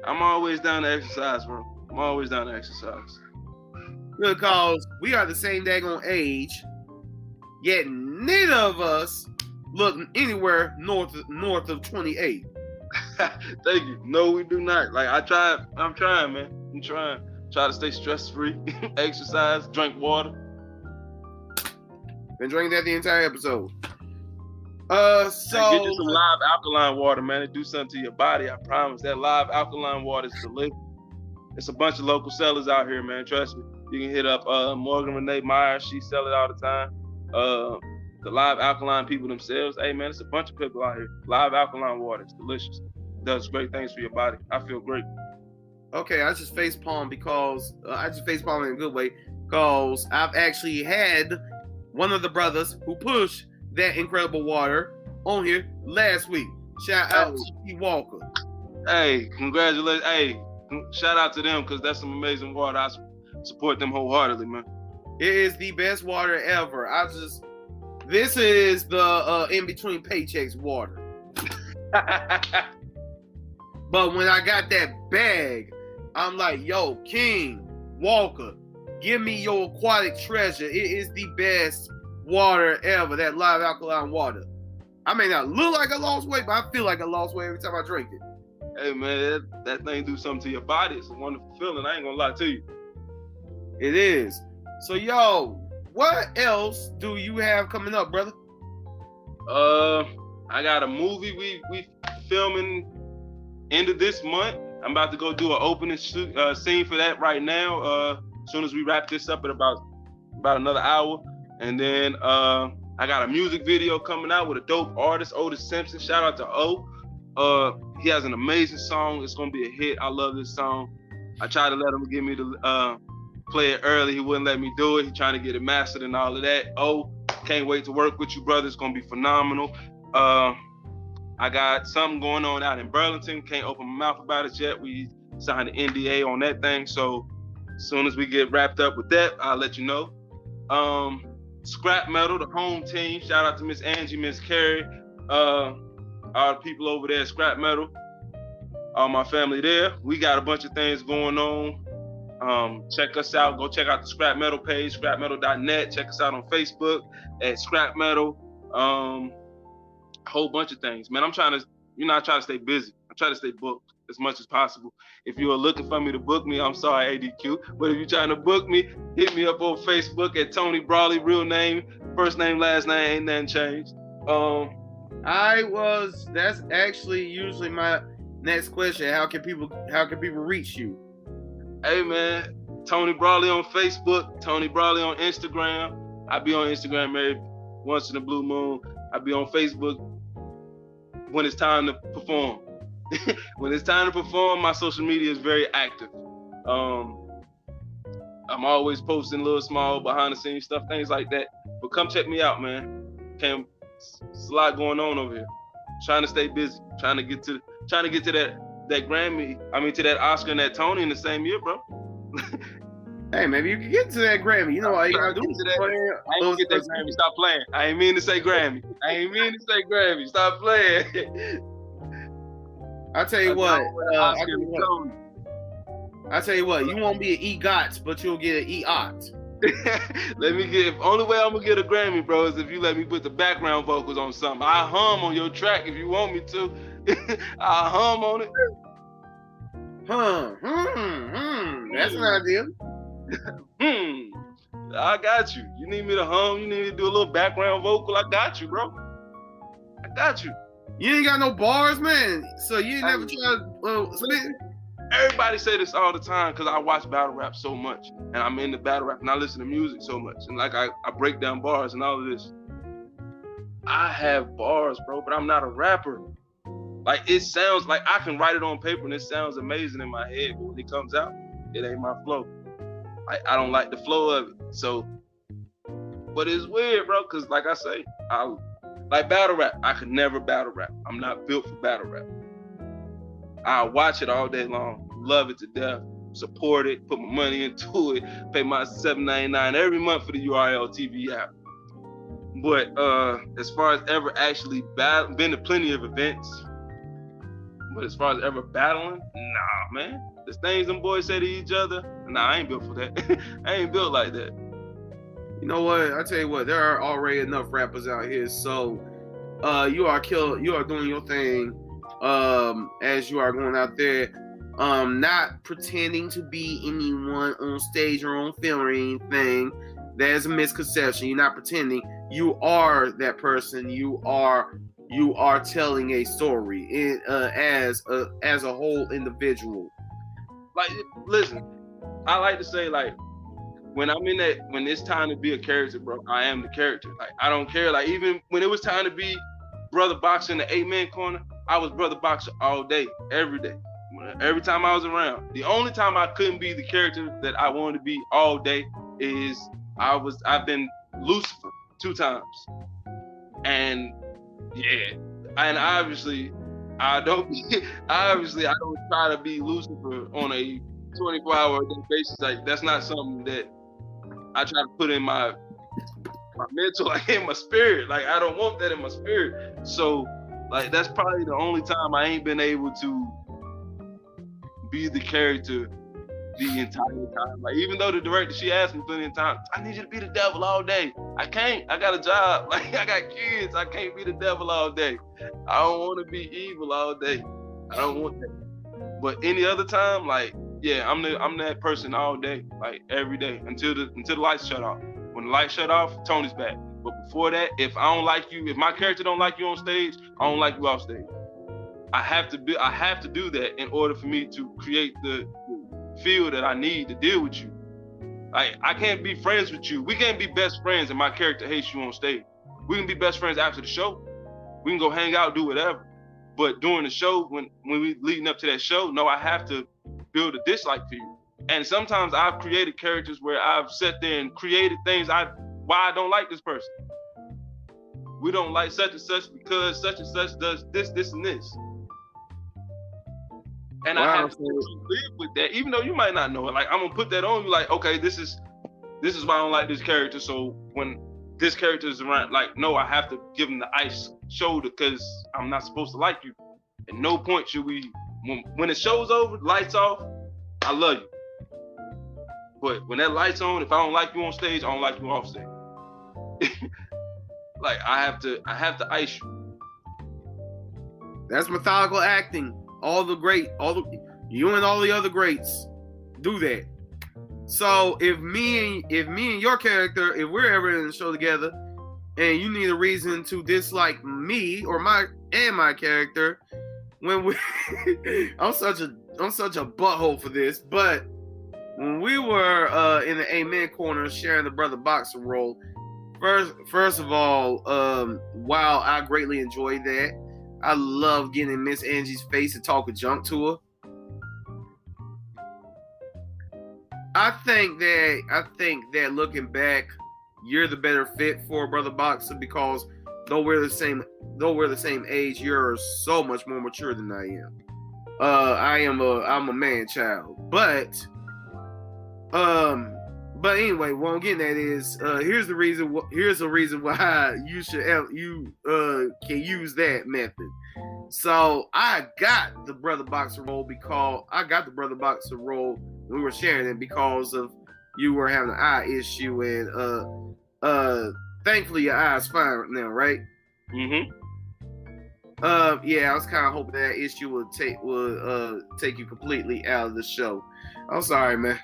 I'm always down to exercise, bro. I'm always down to exercise. Because we are the same daggone age, yet neither of us look anywhere north of 28. Thank you. No, we do not. Like I'm trying, man. I'm trying. Try to stay stress-free, exercise, drink water. Been drinking that the entire episode. So get you some live alkaline water, man. It do something to your body. I promise. That live alkaline water is delicious. It's a bunch of local sellers out here, man. Trust me. You can hit up Morgan Renee Meyer. She sell it all the time. The live alkaline people themselves. Hey, man, it's a bunch of people out here. Live alkaline water. It's delicious. It does great things for your body. I feel great. Okay, I just facepalm because I just facepalm in a good way because I've actually had one of the brothers who pushed that incredible water on here last week. Shout out to P. Walker. Hey, congratulations. Hey, shout out to them because that's some amazing water. I support them wholeheartedly, man. It is the best water ever. This is the in between paychecks water. But when I got that bag, I'm like, yo, King, Walker, give me your aquatic treasure. It is the best water ever, that live alkaline water. I may not look like I lost weight, but I feel like I lost weight every time I drink it. Hey, man, that thing do something to your body. It's a wonderful feeling. I ain't gonna lie to you. It is. So, yo, what else do you have coming up, brother? I got a movie we filming end of this month. I'm about to go do an opening scene for that right now. As soon as we wrap this up in about another hour. And then I got a music video coming out with a dope artist, Otis Simpson. Shout out to O. He has an amazing song. It's gonna be a hit. I love this song. I tried to let him give me the play it early. He wouldn't let me do it. He's trying to get it mastered and all of that. Oh, can't wait to work with you, brother. It's gonna be phenomenal. I got something going on out in Burlington. Can't open my mouth about it yet. We signed an NDA on that thing. So as soon as we get wrapped up with that, I'll let you know. Scrapmettle, the home team. Shout out to Miss Angie, Miss Carrie, all the people over there at Scrapmettle, all my family there. We got a bunch of things going on. Check us out. Go check out the Scrapmettle page, scrapmettle.net. Check us out on Facebook at Scrapmettle. A whole bunch of things, man. I try to stay busy. I try to stay booked as much as possible. If you are looking for me to book me, I'm sorry, ADQ. But if you're trying to book me, hit me up on Facebook at Tony Browley, real name, first name, last name, ain't nothing changed. That's actually usually my next question. How can people reach you? Hey, man, Tony Browley on Facebook, Tony Browley on Instagram. I be on Instagram every once in a blue moon. I be on Facebook when it's time to perform. When it's time to perform, my social media is very active. I'm always posting little small behind the scenes stuff, things like that. But come check me out, man. It's a lot going on over here. Trying to stay busy, trying to get to that Grammy, to that Oscar and that Tony in the same year, bro. Hey, maybe you can get to that Grammy. You know all you gotta do is I ain't gonna get that Grammy. Stop playing. I ain't mean to say Grammy. Stop playing. I tell you what. You won't be an EGOT, but you'll get an EOT. Only way I'm gonna get a Grammy, bro, is if you let me put the background vocals on something. I hum on your track if you want me to. I hum on it. That's an idea. I got you. You need me to hum? You need me to do a little background vocal? I got you, bro. I got you. You ain't got no bars, man. So you ain't never tried spit? Everybody say this all the time because I watch battle rap so much. And I'm into battle rap and I listen to music so much. And like I break down bars and all of this. I have bars, bro, but I'm not a rapper. Like it sounds like I can write it on paper and it sounds amazing in my head, but when it comes out, it ain't my flow. Like I don't like the flow of it. So, but it's weird, bro, because like I say, I like battle rap. I could never battle rap. I'm not built for battle rap. I watch it all day long, love it to death, support it, put my money into it, pay my $7.99 every month for the URL TV app. But as far as ever actually been to plenty of events, but as far as ever battling, nah, man. The things them boys say to each other, nah, I ain't built for that. I ain't built like that. You know what? I tell you what, there are already enough rappers out here. So you are doing your thing. as you are going out there, not pretending to be anyone on stage or on film or anything. That is a misconception. You're not pretending. You are that person. You are telling a story as a whole individual. Like, listen, I like to say, like, when it's time to be a character, bro, I am the character. Like, I don't care. Like, even when it was time to be Brother Boxer in the 8-man corner, I was Brother Boxer all day, every day. Every time I was around. The only time I couldn't be the character that I wanted to be all day is I've been Lucifer 2 times. And yeah, and obviously I don't try to be Lucifer on a 24-hour basis. Like, that's not something that I try to put in my mental, like in my spirit. Like, I don't want that in my spirit. So, like, that's probably the only time I ain't been able to be the character the entire time. Like, even though the director, she asked me plenty of times, I need you to be the devil all day. I can't. I got a job. Like, I got kids. I can't be the devil all day. I don't want to be evil all day. I don't want that. But any other time, like, yeah, I'm that person all day, like every day until the lights shut off. When the lights shut off, Tony's back. But before that, if I don't like you, if my character don't like you on stage, I don't like you off stage. I have to do that in order for me to create the feel that I need to deal with you. Like, I can't be friends with you. We can't be best friends and my character hates you on stage. We can be best friends after the show. We can go hang out, do whatever. But during the show, when we leading up to that show, no, I have to build a dislike for you. And sometimes I've created characters where I've sat there and created things why I don't like this person. We don't like such and such because such and such does this, this, and this. And wow. I have to live with that, even though you might not know it. Like, I'm gonna put that on you, like, okay, this is why I don't like this character. So when this character is around, like, no, I have to give him the ice shoulder because I'm not supposed to like you. At no point should we, when the show's over, lights off, I love you. But when that light's on, if I don't like you on stage, I don't like you off stage. Like, I have to ice you. That's methodical acting. You and all the other greats do that. So if me and your character, if we're ever in the show together, and you need a reason to dislike me or my character, when we, I'm such a butthole for this, but when we were in the Amen corner sharing the Brother Boxer role, first of all, while I greatly enjoyed that, I love getting in Miss Angie's face and talking junk to her. I think that looking back, you're the better fit for Brother Boxer because though we're the same age, you're so much more mature than I am. I'm a man child, but anyway, what I'm getting at is here's the reason why you can use that method. So I got the Brother Boxer role when we were sharing it because of you were having an eye issue, and thankfully your eye's fine now, right? Mm-hmm. Yeah, I was kind of hoping that issue would take you completely out of the show. I'm sorry, man.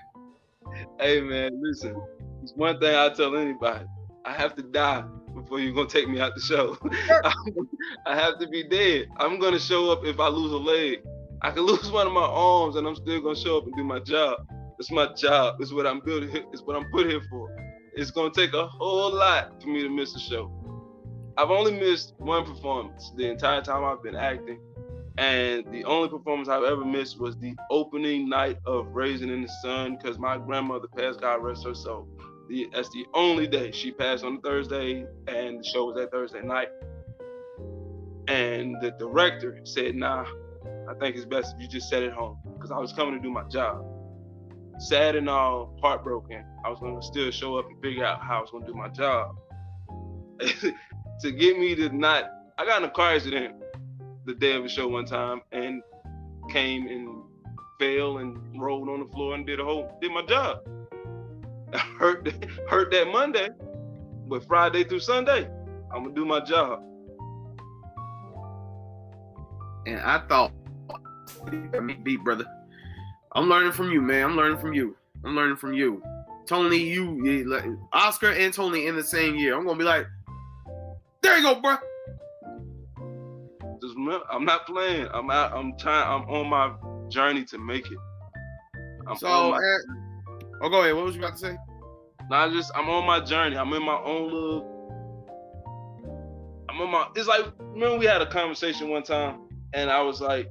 Hey, man, listen. It's one thing I tell anybody. I have to die before you're going to take me out the show. I have to be dead. I'm going to show up if I lose a leg. I can lose one of my arms and I'm still going to show up and do my job. It's my job. It's what I'm building. It's what I'm put here for. It's going to take a whole lot for me to miss a show. I've only missed one performance the entire time I've been acting. And the only performance I've ever missed was the opening night of Raising in the Sun because my grandmother passed, God rest her soul. That's the only day. She passed on a Thursday and the show was that Thursday night. And the director said, nah, I think it's best if you just sit at home because I was coming to do my job. Sad and all, heartbroken. I was going to still show up and figure out how I was going to do my job. To get me to not, I got in a car accident the day of the show one time and came and fell and rolled on the floor and did my job. I hurt that Monday, but Friday through Sunday, I'm gonna do my job. And I thought, I mean, beat brother. I'm learning from you, man. I'm learning from you. Tony, like, Oscar and Tony in the same year. I'm gonna be like, there you go, bro. I'm not playing. I'm on my journey to make it. Go ahead. What was you about to say? I'm on my journey. I'm in my own little. It's like, remember we had a conversation one time, and I was like,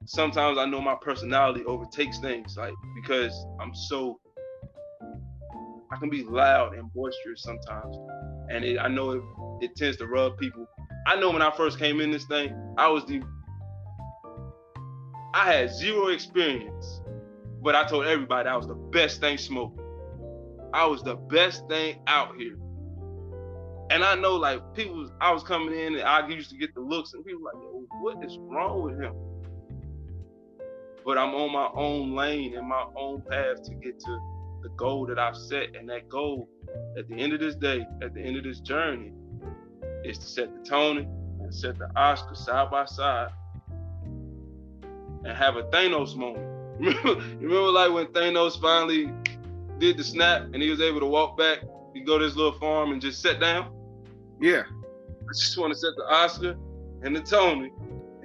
sometimes I know my personality overtakes things, like, because I can be loud and boisterous sometimes, and I know it tends to rub people. I know when I first came in this thing, I had zero experience, but I told everybody I was the best thing smoking. I was the best thing out here. And I know, like, I was coming in and I used to get the looks, and people were like, yo, what is wrong with him? But I'm on my own lane and my own path to get to the goal that I've set. And that goal, at the end of this day, at the end of this journey, is to set the Tony and set the Oscar side by side and have a Thanos moment. Remember like when Thanos finally did the snap and he was able to walk back, he go to his little farm and just sit down? Yeah. I just want to set the Oscar and the Tony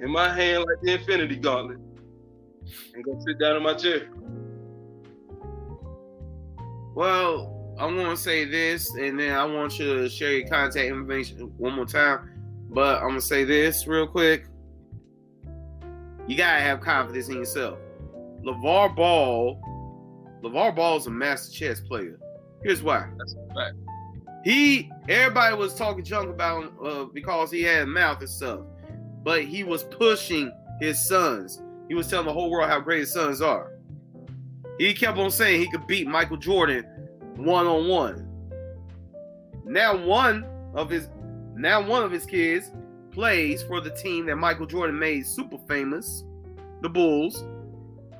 in my hand like the Infinity Gauntlet and go sit down in my chair. Well, I want to say this, and then I want you to share your contact information one more time. But I'm going to say this real quick. You got to have confidence in yourself. LeVar Ball is a master chess player. Here's why. That's a fact. Everybody was talking junk about him because he had a mouth and stuff. But he was pushing his sons. He was telling the whole world how great his sons are. He kept on saying he could beat Michael Jordan one-on-one. Now one of his kids plays for the team that Michael Jordan made super famous, the Bulls,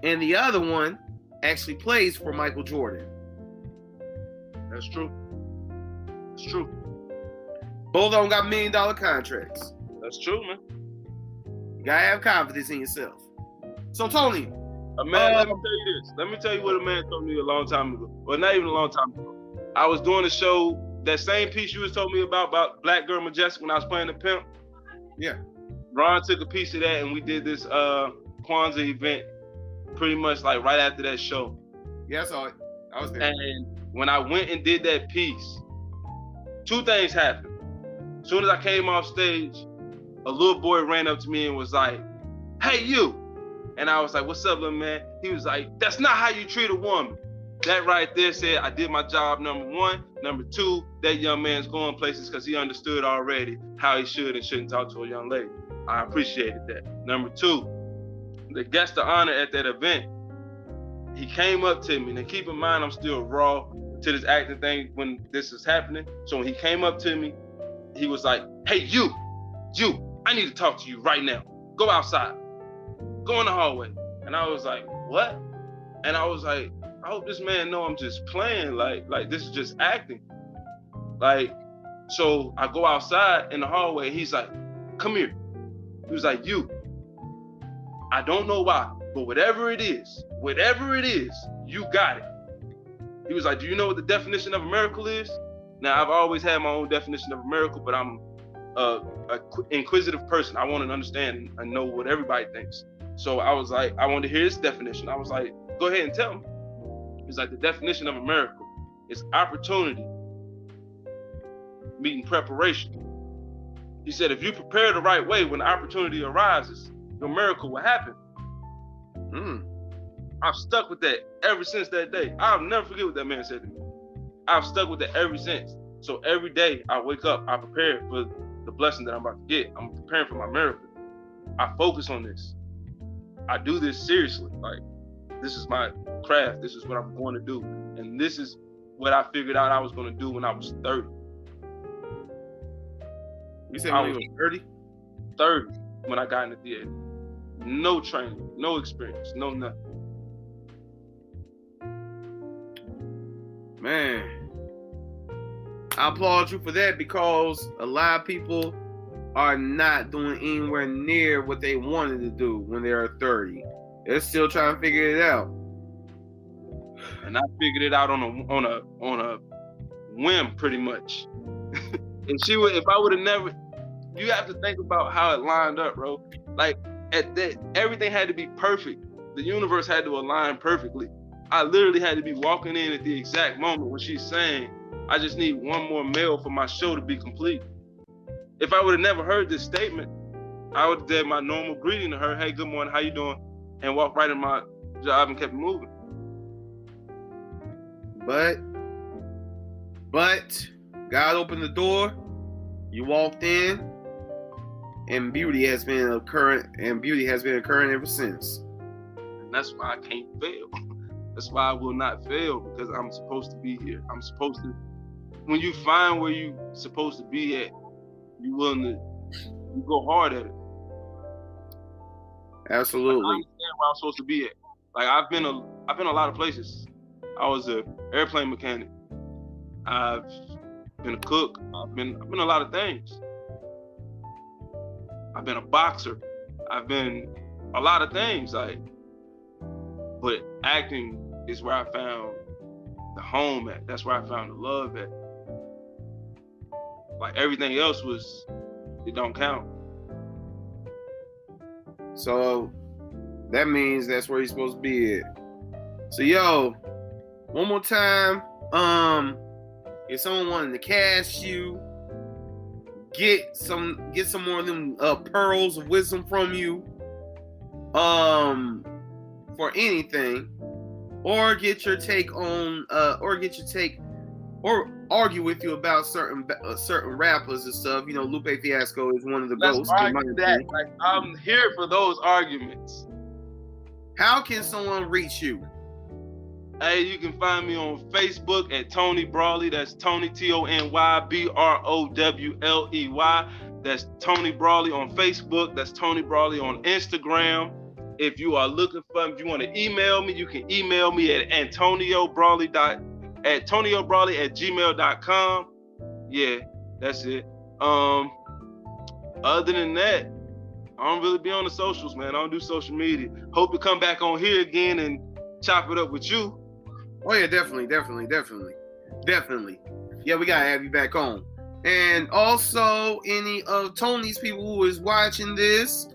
and the other one actually plays for Michael Jordan. That's true. That's true. Both of them got $1 million contracts. That's true, man. You gotta have confidence in yourself. So Tony, let me tell you this. Let me tell you what a man told me a long time ago. Well, not even a long time ago. I was doing a show, that same piece you was told me about Black Girl Majestic when I was playing the pimp. Yeah. Ron took a piece of that and we did this Kwanzaa event pretty much like right after that show. Yeah, I saw it. I was there. And when I went and did that piece, two things happened. As soon as I came off stage, a little boy ran up to me and was like, "Hey, you." And I was like, "What's up, little man?" He was like, "That's not how you treat a woman." That right there said I did my job, number one. Number two, that young man's going places because he understood already how he should and shouldn't talk to a young lady. I appreciated that. Number two, the guest of honor at that event, he came up to me. Now keep in mind, I'm still raw to this acting thing when this is happening. So when he came up to me, he was like, "Hey, you, I need to talk to you right now. Go outside. Go in the hallway." And I was like, "What?" And I was like, I hope this man know I'm just playing. Like this is just acting. Like, so I go outside in the hallway. He's like, "Come here." He was like, "You, I don't know why, but whatever it is, you got it." He was like, "Do you know what the definition of a miracle is?" Now, I've always had my own definition of a miracle, but I'm an inquisitive person. I want to understand and know what everybody thinks. So I was like, I wanted to hear his definition. I was like, "Go ahead and tell me." He's like, "The definition of a miracle is opportunity meeting preparation." He said, "If you prepare the right way, when the opportunity arises, your miracle will happen." I've stuck with that ever since that day. I'll never forget what that man said to me. I've stuck with that ever since. So every day I wake up, I prepare for the blessing that I'm about to get. I'm preparing for my miracle. I focus on this. I do this seriously. Like, this is my craft. This is what I'm going to do. And this is what I figured out I was going to do when I was 30. You said when you was 30? 30 when I got in the theater. No training, no experience, no nothing. Man, I applaud you for that because a lot of people are not doing anywhere near what they wanted to do when they were 30. They're still trying to figure it out. And I figured it out on a whim, pretty much. If I would have never, you have to think about how it lined up, bro. Like at that, everything had to be perfect. The universe had to align perfectly. I literally had to be walking in at the exact moment when she's saying, I just need one more male for my show to be complete. If I would have never heard this statement, I would have did my normal greeting to her, hey, good morning, how you doing? And walked right in my job and kept moving. But God opened the door, you walked in, and beauty has been occurring ever since. And that's why I can't fail. That's why I will not fail, because I'm supposed to be here. I'm supposed to, when you find where you're supposed to be at, you go hard at it. Absolutely. I understand where I'm supposed to be at. Like I've been a lot of places. I was an airplane mechanic. I've been a cook. I've been a lot of things. I've been a boxer. I've been a lot of things. But acting is where I found the home at. That's where I found the love at. Like everything else it don't count. So that means that's where you're supposed to be at. So yo, one more time, if someone wanted to cast you, get some more of them pearls of wisdom from you, for anything, or get your take on, or argue with you about certain rappers and stuff. You know, Lupe Fiasco is one of the ghosts. Like, I'm here for those arguments. How can someone reach you? Hey, you can find me on Facebook at Tony Browley. That's Tony TonyBrowley. That's Tony Browley on Facebook. That's Tony Browley on Instagram. If you are looking for, if you want to email me, you can email me at TonyBrowley@gmail.com. Yeah, that's it. Other than that, I don't really be on the socials, man. I don't do social media. Hope to come back on here again and chop it up with you. Oh yeah, definitely. Yeah, we gotta have you back on. And also, any of Tony's people who is watching this,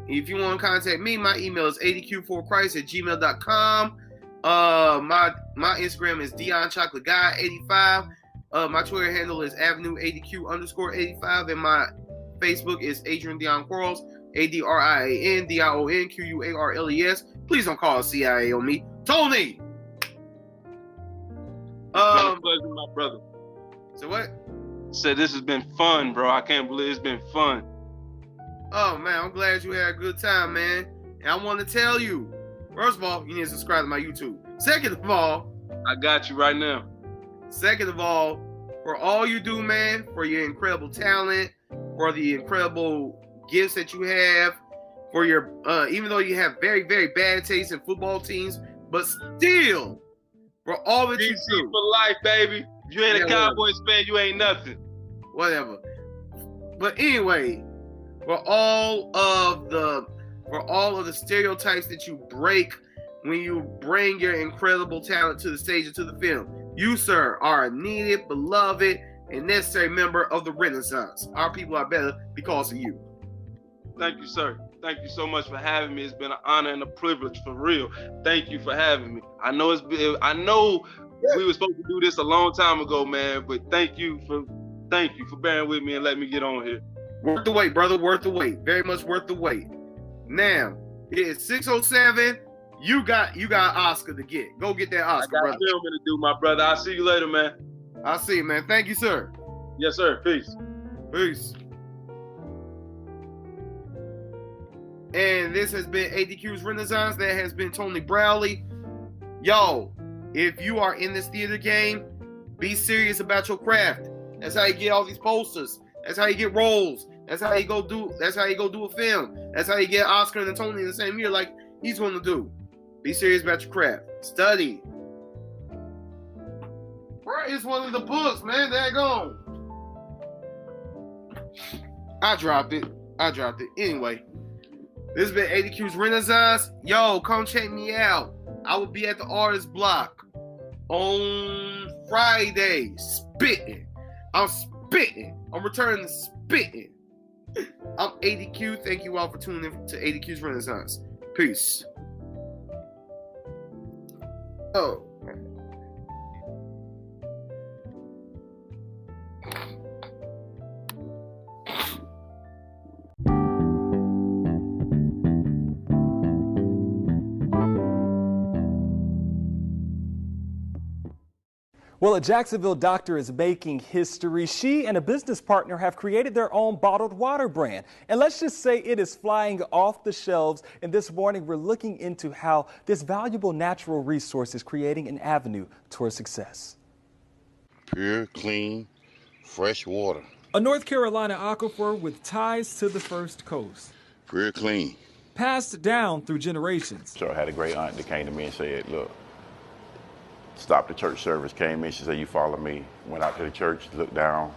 if you want to contact me, my email is adq4christ@gmail.com. My Instagram is DionChocolateGuy85. My Twitter handle is AvenueADQ_85, and my Facebook is Adrian Dion Quarles, ADRIANDIONQUARLES. Please don't call CIA on me, Tony. Pleasure, my brother. So what? Said this has been fun, bro. I can't believe it's been fun. Oh man, I'm glad you had a good time, man. And I want to tell you, first of all, you need to subscribe to my YouTube. Second of all, I got you right now. Second of all, for all you do, man, for your incredible talent, for the incredible gifts that you have, for your even though you have very, very bad taste in football teams, but still, for all that you do. For life, baby. If you ain't a Cowboys fan, you ain't nothing. Whatever. But anyway, for all of the stereotypes that you break when you bring your incredible talent to the stage and to the film, you, sir, are a needed, beloved, and necessary member of the Renaissance. Our people are better because of you. Thank you, sir. Thank you so much for having me. It's been an honor and a privilege, for real. Thank you for having me. I know we were supposed to do this a long time ago, man, but thank you for bearing with me and letting me get on here. Worth the wait, brother. Worth the wait. Very much worth the wait. Now, it's 6:07. You got Oscar to get. Go get that Oscar, brother. I got filming to do, my brother. I'll see you later, man. I'll see you, man. Thank you, sir. Yes, sir. Peace. Peace. And this has been ADQ's Renaissance. That has been Tony Browley. Yo, if you are in this theater game, be serious about your craft. That's how you get all these posters. That's how you get roles. That's how you go do a film. That's how you get Oscar and Tony in the same year like he's going to do. Be serious about your craft. Study. Where is one of the books, man? Daggone. I dropped it. Anyway, this has been ADQ's Renaissance. Yo, come check me out. I will be at the Artist Block on Friday. Spitting. I'm spitting. I'm returning to spitting. I'm ADQ. Thank you all for tuning in to ADQ's Renaissance. Peace. Oh. Well, a Jacksonville doctor is making history. She and a business partner have created their own bottled water brand. And let's just say it is flying off the shelves. And this morning, we're looking into how this valuable natural resource is creating an avenue towards success. Pure, clean, fresh water. A North Carolina aquifer with ties to the First Coast. Pure, clean. Passed down through generations. So I had a great aunt that came to me and said, look, stopped the church service, came in, she said, you follow me. Went out to the church, looked down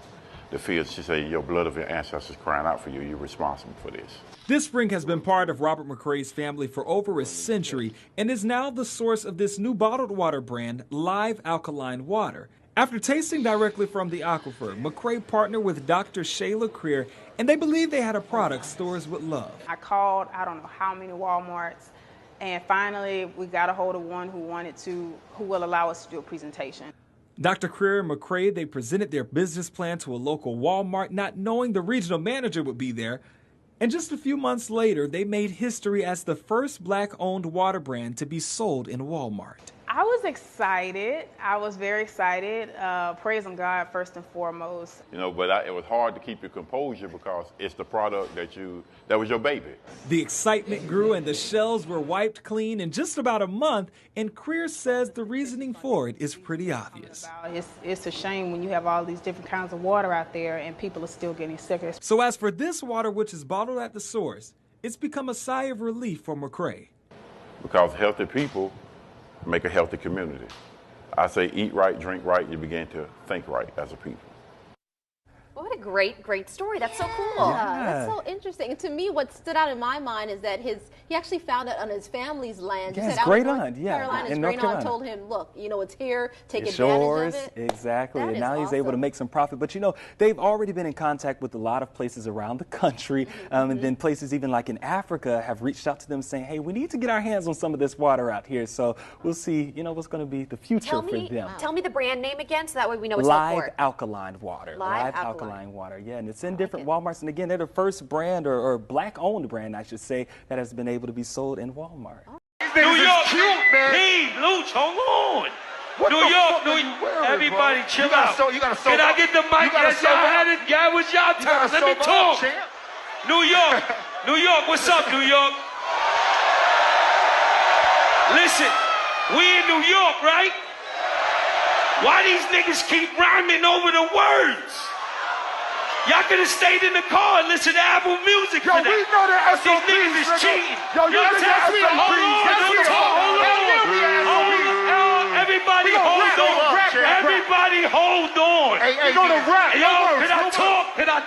the fields. She said, your blood of your ancestors crying out for you. You're responsible for this. This spring has been part of Robert McCrae's family for over a century and is now the source of this new bottled water brand, Live Alkaline Water. After tasting directly from the aquifer, McCrae partnered with Dr. Shayla Creer, and they believe they had a product stores would love. I called, I don't know how many Walmarts, and finally we got a hold of one who will allow us to do a presentation. Dr. Creer and McCrae, they presented their business plan to a local Walmart, not knowing the regional manager would be there. And just a few months later, they made history as the first Black-owned water brand to be sold in Walmart. I was excited. I was very excited, praising God first and foremost. You know, but it was hard to keep your composure because it's the product that was your baby. The excitement grew and the shelves were wiped clean in just about a month, and Creer says the reasoning for it is pretty obvious. It's a shame when you have all these different kinds of water out there and people are still getting sicker. So as for this water, which is bottled at the source, it's become a sigh of relief for McCrae. Because healthy people make a healthy community. I say eat right, drink right, you begin to think right as a people. What a great story. That's so cool. Yeah. That's so interesting. And to me, what stood out in my mind is that he actually found it on his family's land. Yeah, his great aunt, His great aunt told him, look, it's here, take it's advantage yours. of it. Exactly. That and now he's able to make some profit. But they've already been in contact with a lot of places around the country. And then places even like in Africa have reached out to them saying, hey, we need to get our hands on some of this water out here. So we'll see, what's going to be the future for them. Tell me the brand name again so that way we know it's Live Alkaline Water. Live Alkaline Water, yeah. And it's in different Walmarts. And again, they're the first brand or Black-owned brand, I should say, that has been able to be sold in Walmart. New York, hey, Luch, hold on. New York, everybody chill out. Can I get the mic? Y'all was y'all turn. Let me talk. New York, what's up, New York? Listen, we in New York, right? Why these niggas keep rhyming over the words? Y'all could have stayed in the car and listened to Apple Music for that. We know that These niggas is cheating. Hold on. Everybody hold on. Everybody hold on. Hey, go to rap. Yo, can I talk? Let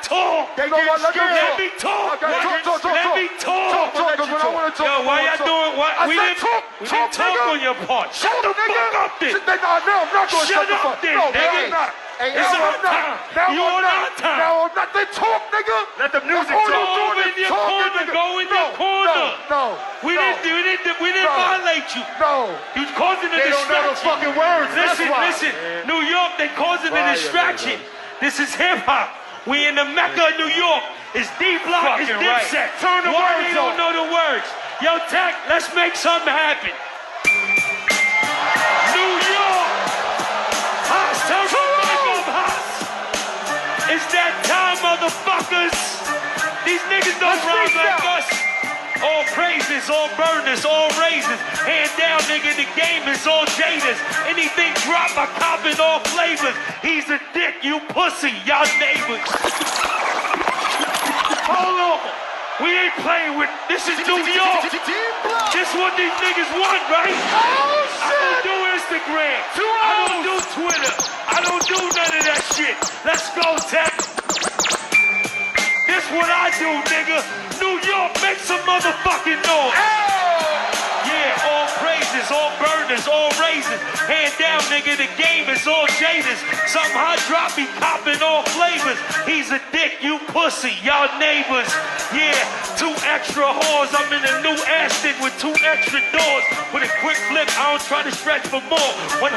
me talk. Yo, why y'all doing what? We didn't talk on your part. Shut the fuck up then. Shut up then, nigga. It's our time. You on our time. Now, not they talk, nigga. Let the music talk. Go in your corner. No. We didn't violate you. No. You causing a distraction. They don't know the fucking words. Listen. New York, they causing a distraction. This is hip hop. We in the Mecca of New York. It's D-Block. It's Dipset. Turn the words Why they don't know the words? Yo, Tech, let's make something happen. New York. It's that time, motherfuckers. These niggas don't rhyme like us. All praises, all burners, all raises. Hand down, nigga, the game is all jaders. Anything drop, I cop in all flavors. He's a dick, you pussy, y'all neighbors. Hold on. We ain't playing with, this is New York. This what these niggas want, right? I don't do Instagram. I don't do Twitter. I don't do none of that shit. Let's go, Tech. what I do, nigga. New York, make some motherfucking noise. Yeah, all praises, all burners, all raises. Hand down, nigga, the game is all jaders. Something hot drop, he copping all flavors. He's a dick, you pussy, y'all neighbors. Yeah, 2 extra whores. I'm in a new Aston with 2 extra doors. With a quick flip, I don't try to stretch for more. 100%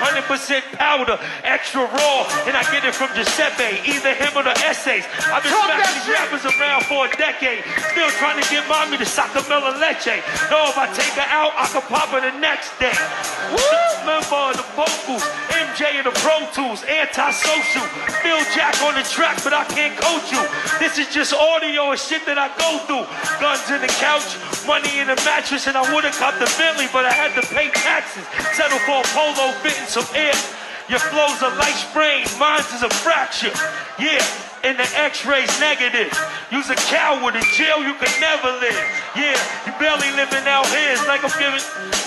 powder, extra raw. And I get it from Giuseppe, either him or the essays. I've been smacking these rappers around for a decade. Still trying to get mommy to Sacamela Leche. No, if I take her out, I can pop her the next day. Member of the vocals, MJ of the Pro Tools, antisocial. Phil Jack on the track, but I can't coach you. This is just audio and shit that I go through. Guns in the couch, money in the mattress, and I would've cut the Bentley, but I had to pay taxes. Settle for a polo fitting some air. Your flow's a light sprain, mine's is a fracture. Yeah, and the x-ray's negative. You's a coward, in jail you can never live. Yeah, you barely living out here, it's like I'm giving,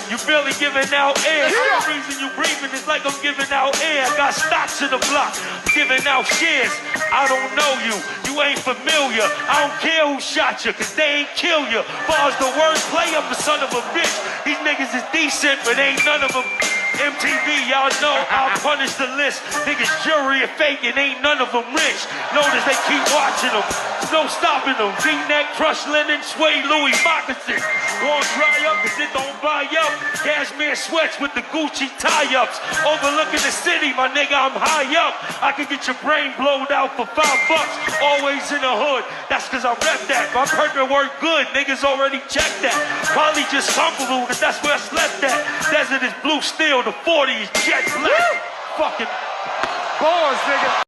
you barely giving out air. The reason you breathing is like I'm giving out air. I got stocks in the block, I'm giving out shares. I don't know you, you ain't familiar. I don't care who shot you, cause they ain't kill you. Far as the word play, I'm the son of a bitch. These niggas is decent, but ain't none of them. MTV, y'all know I'll punish the list. Niggas jury and faking, ain't none of them rich. Notice they keep watching them, no stopping them. V-neck, crushed linen, suede Louis moccasins. Won't dry up cause it don't buy up. Cashmere sweats with the Gucci tie-ups. Overlooking the city, my nigga, I'm high up. I can get your brain blowed out for $5. Always in the hood, that's cause I rep that. My permit work good, niggas already checked that. Probably just comfortable cause that's where I slept at. Desert is blue steel, the 40 is jet black. Fucking bars, nigga.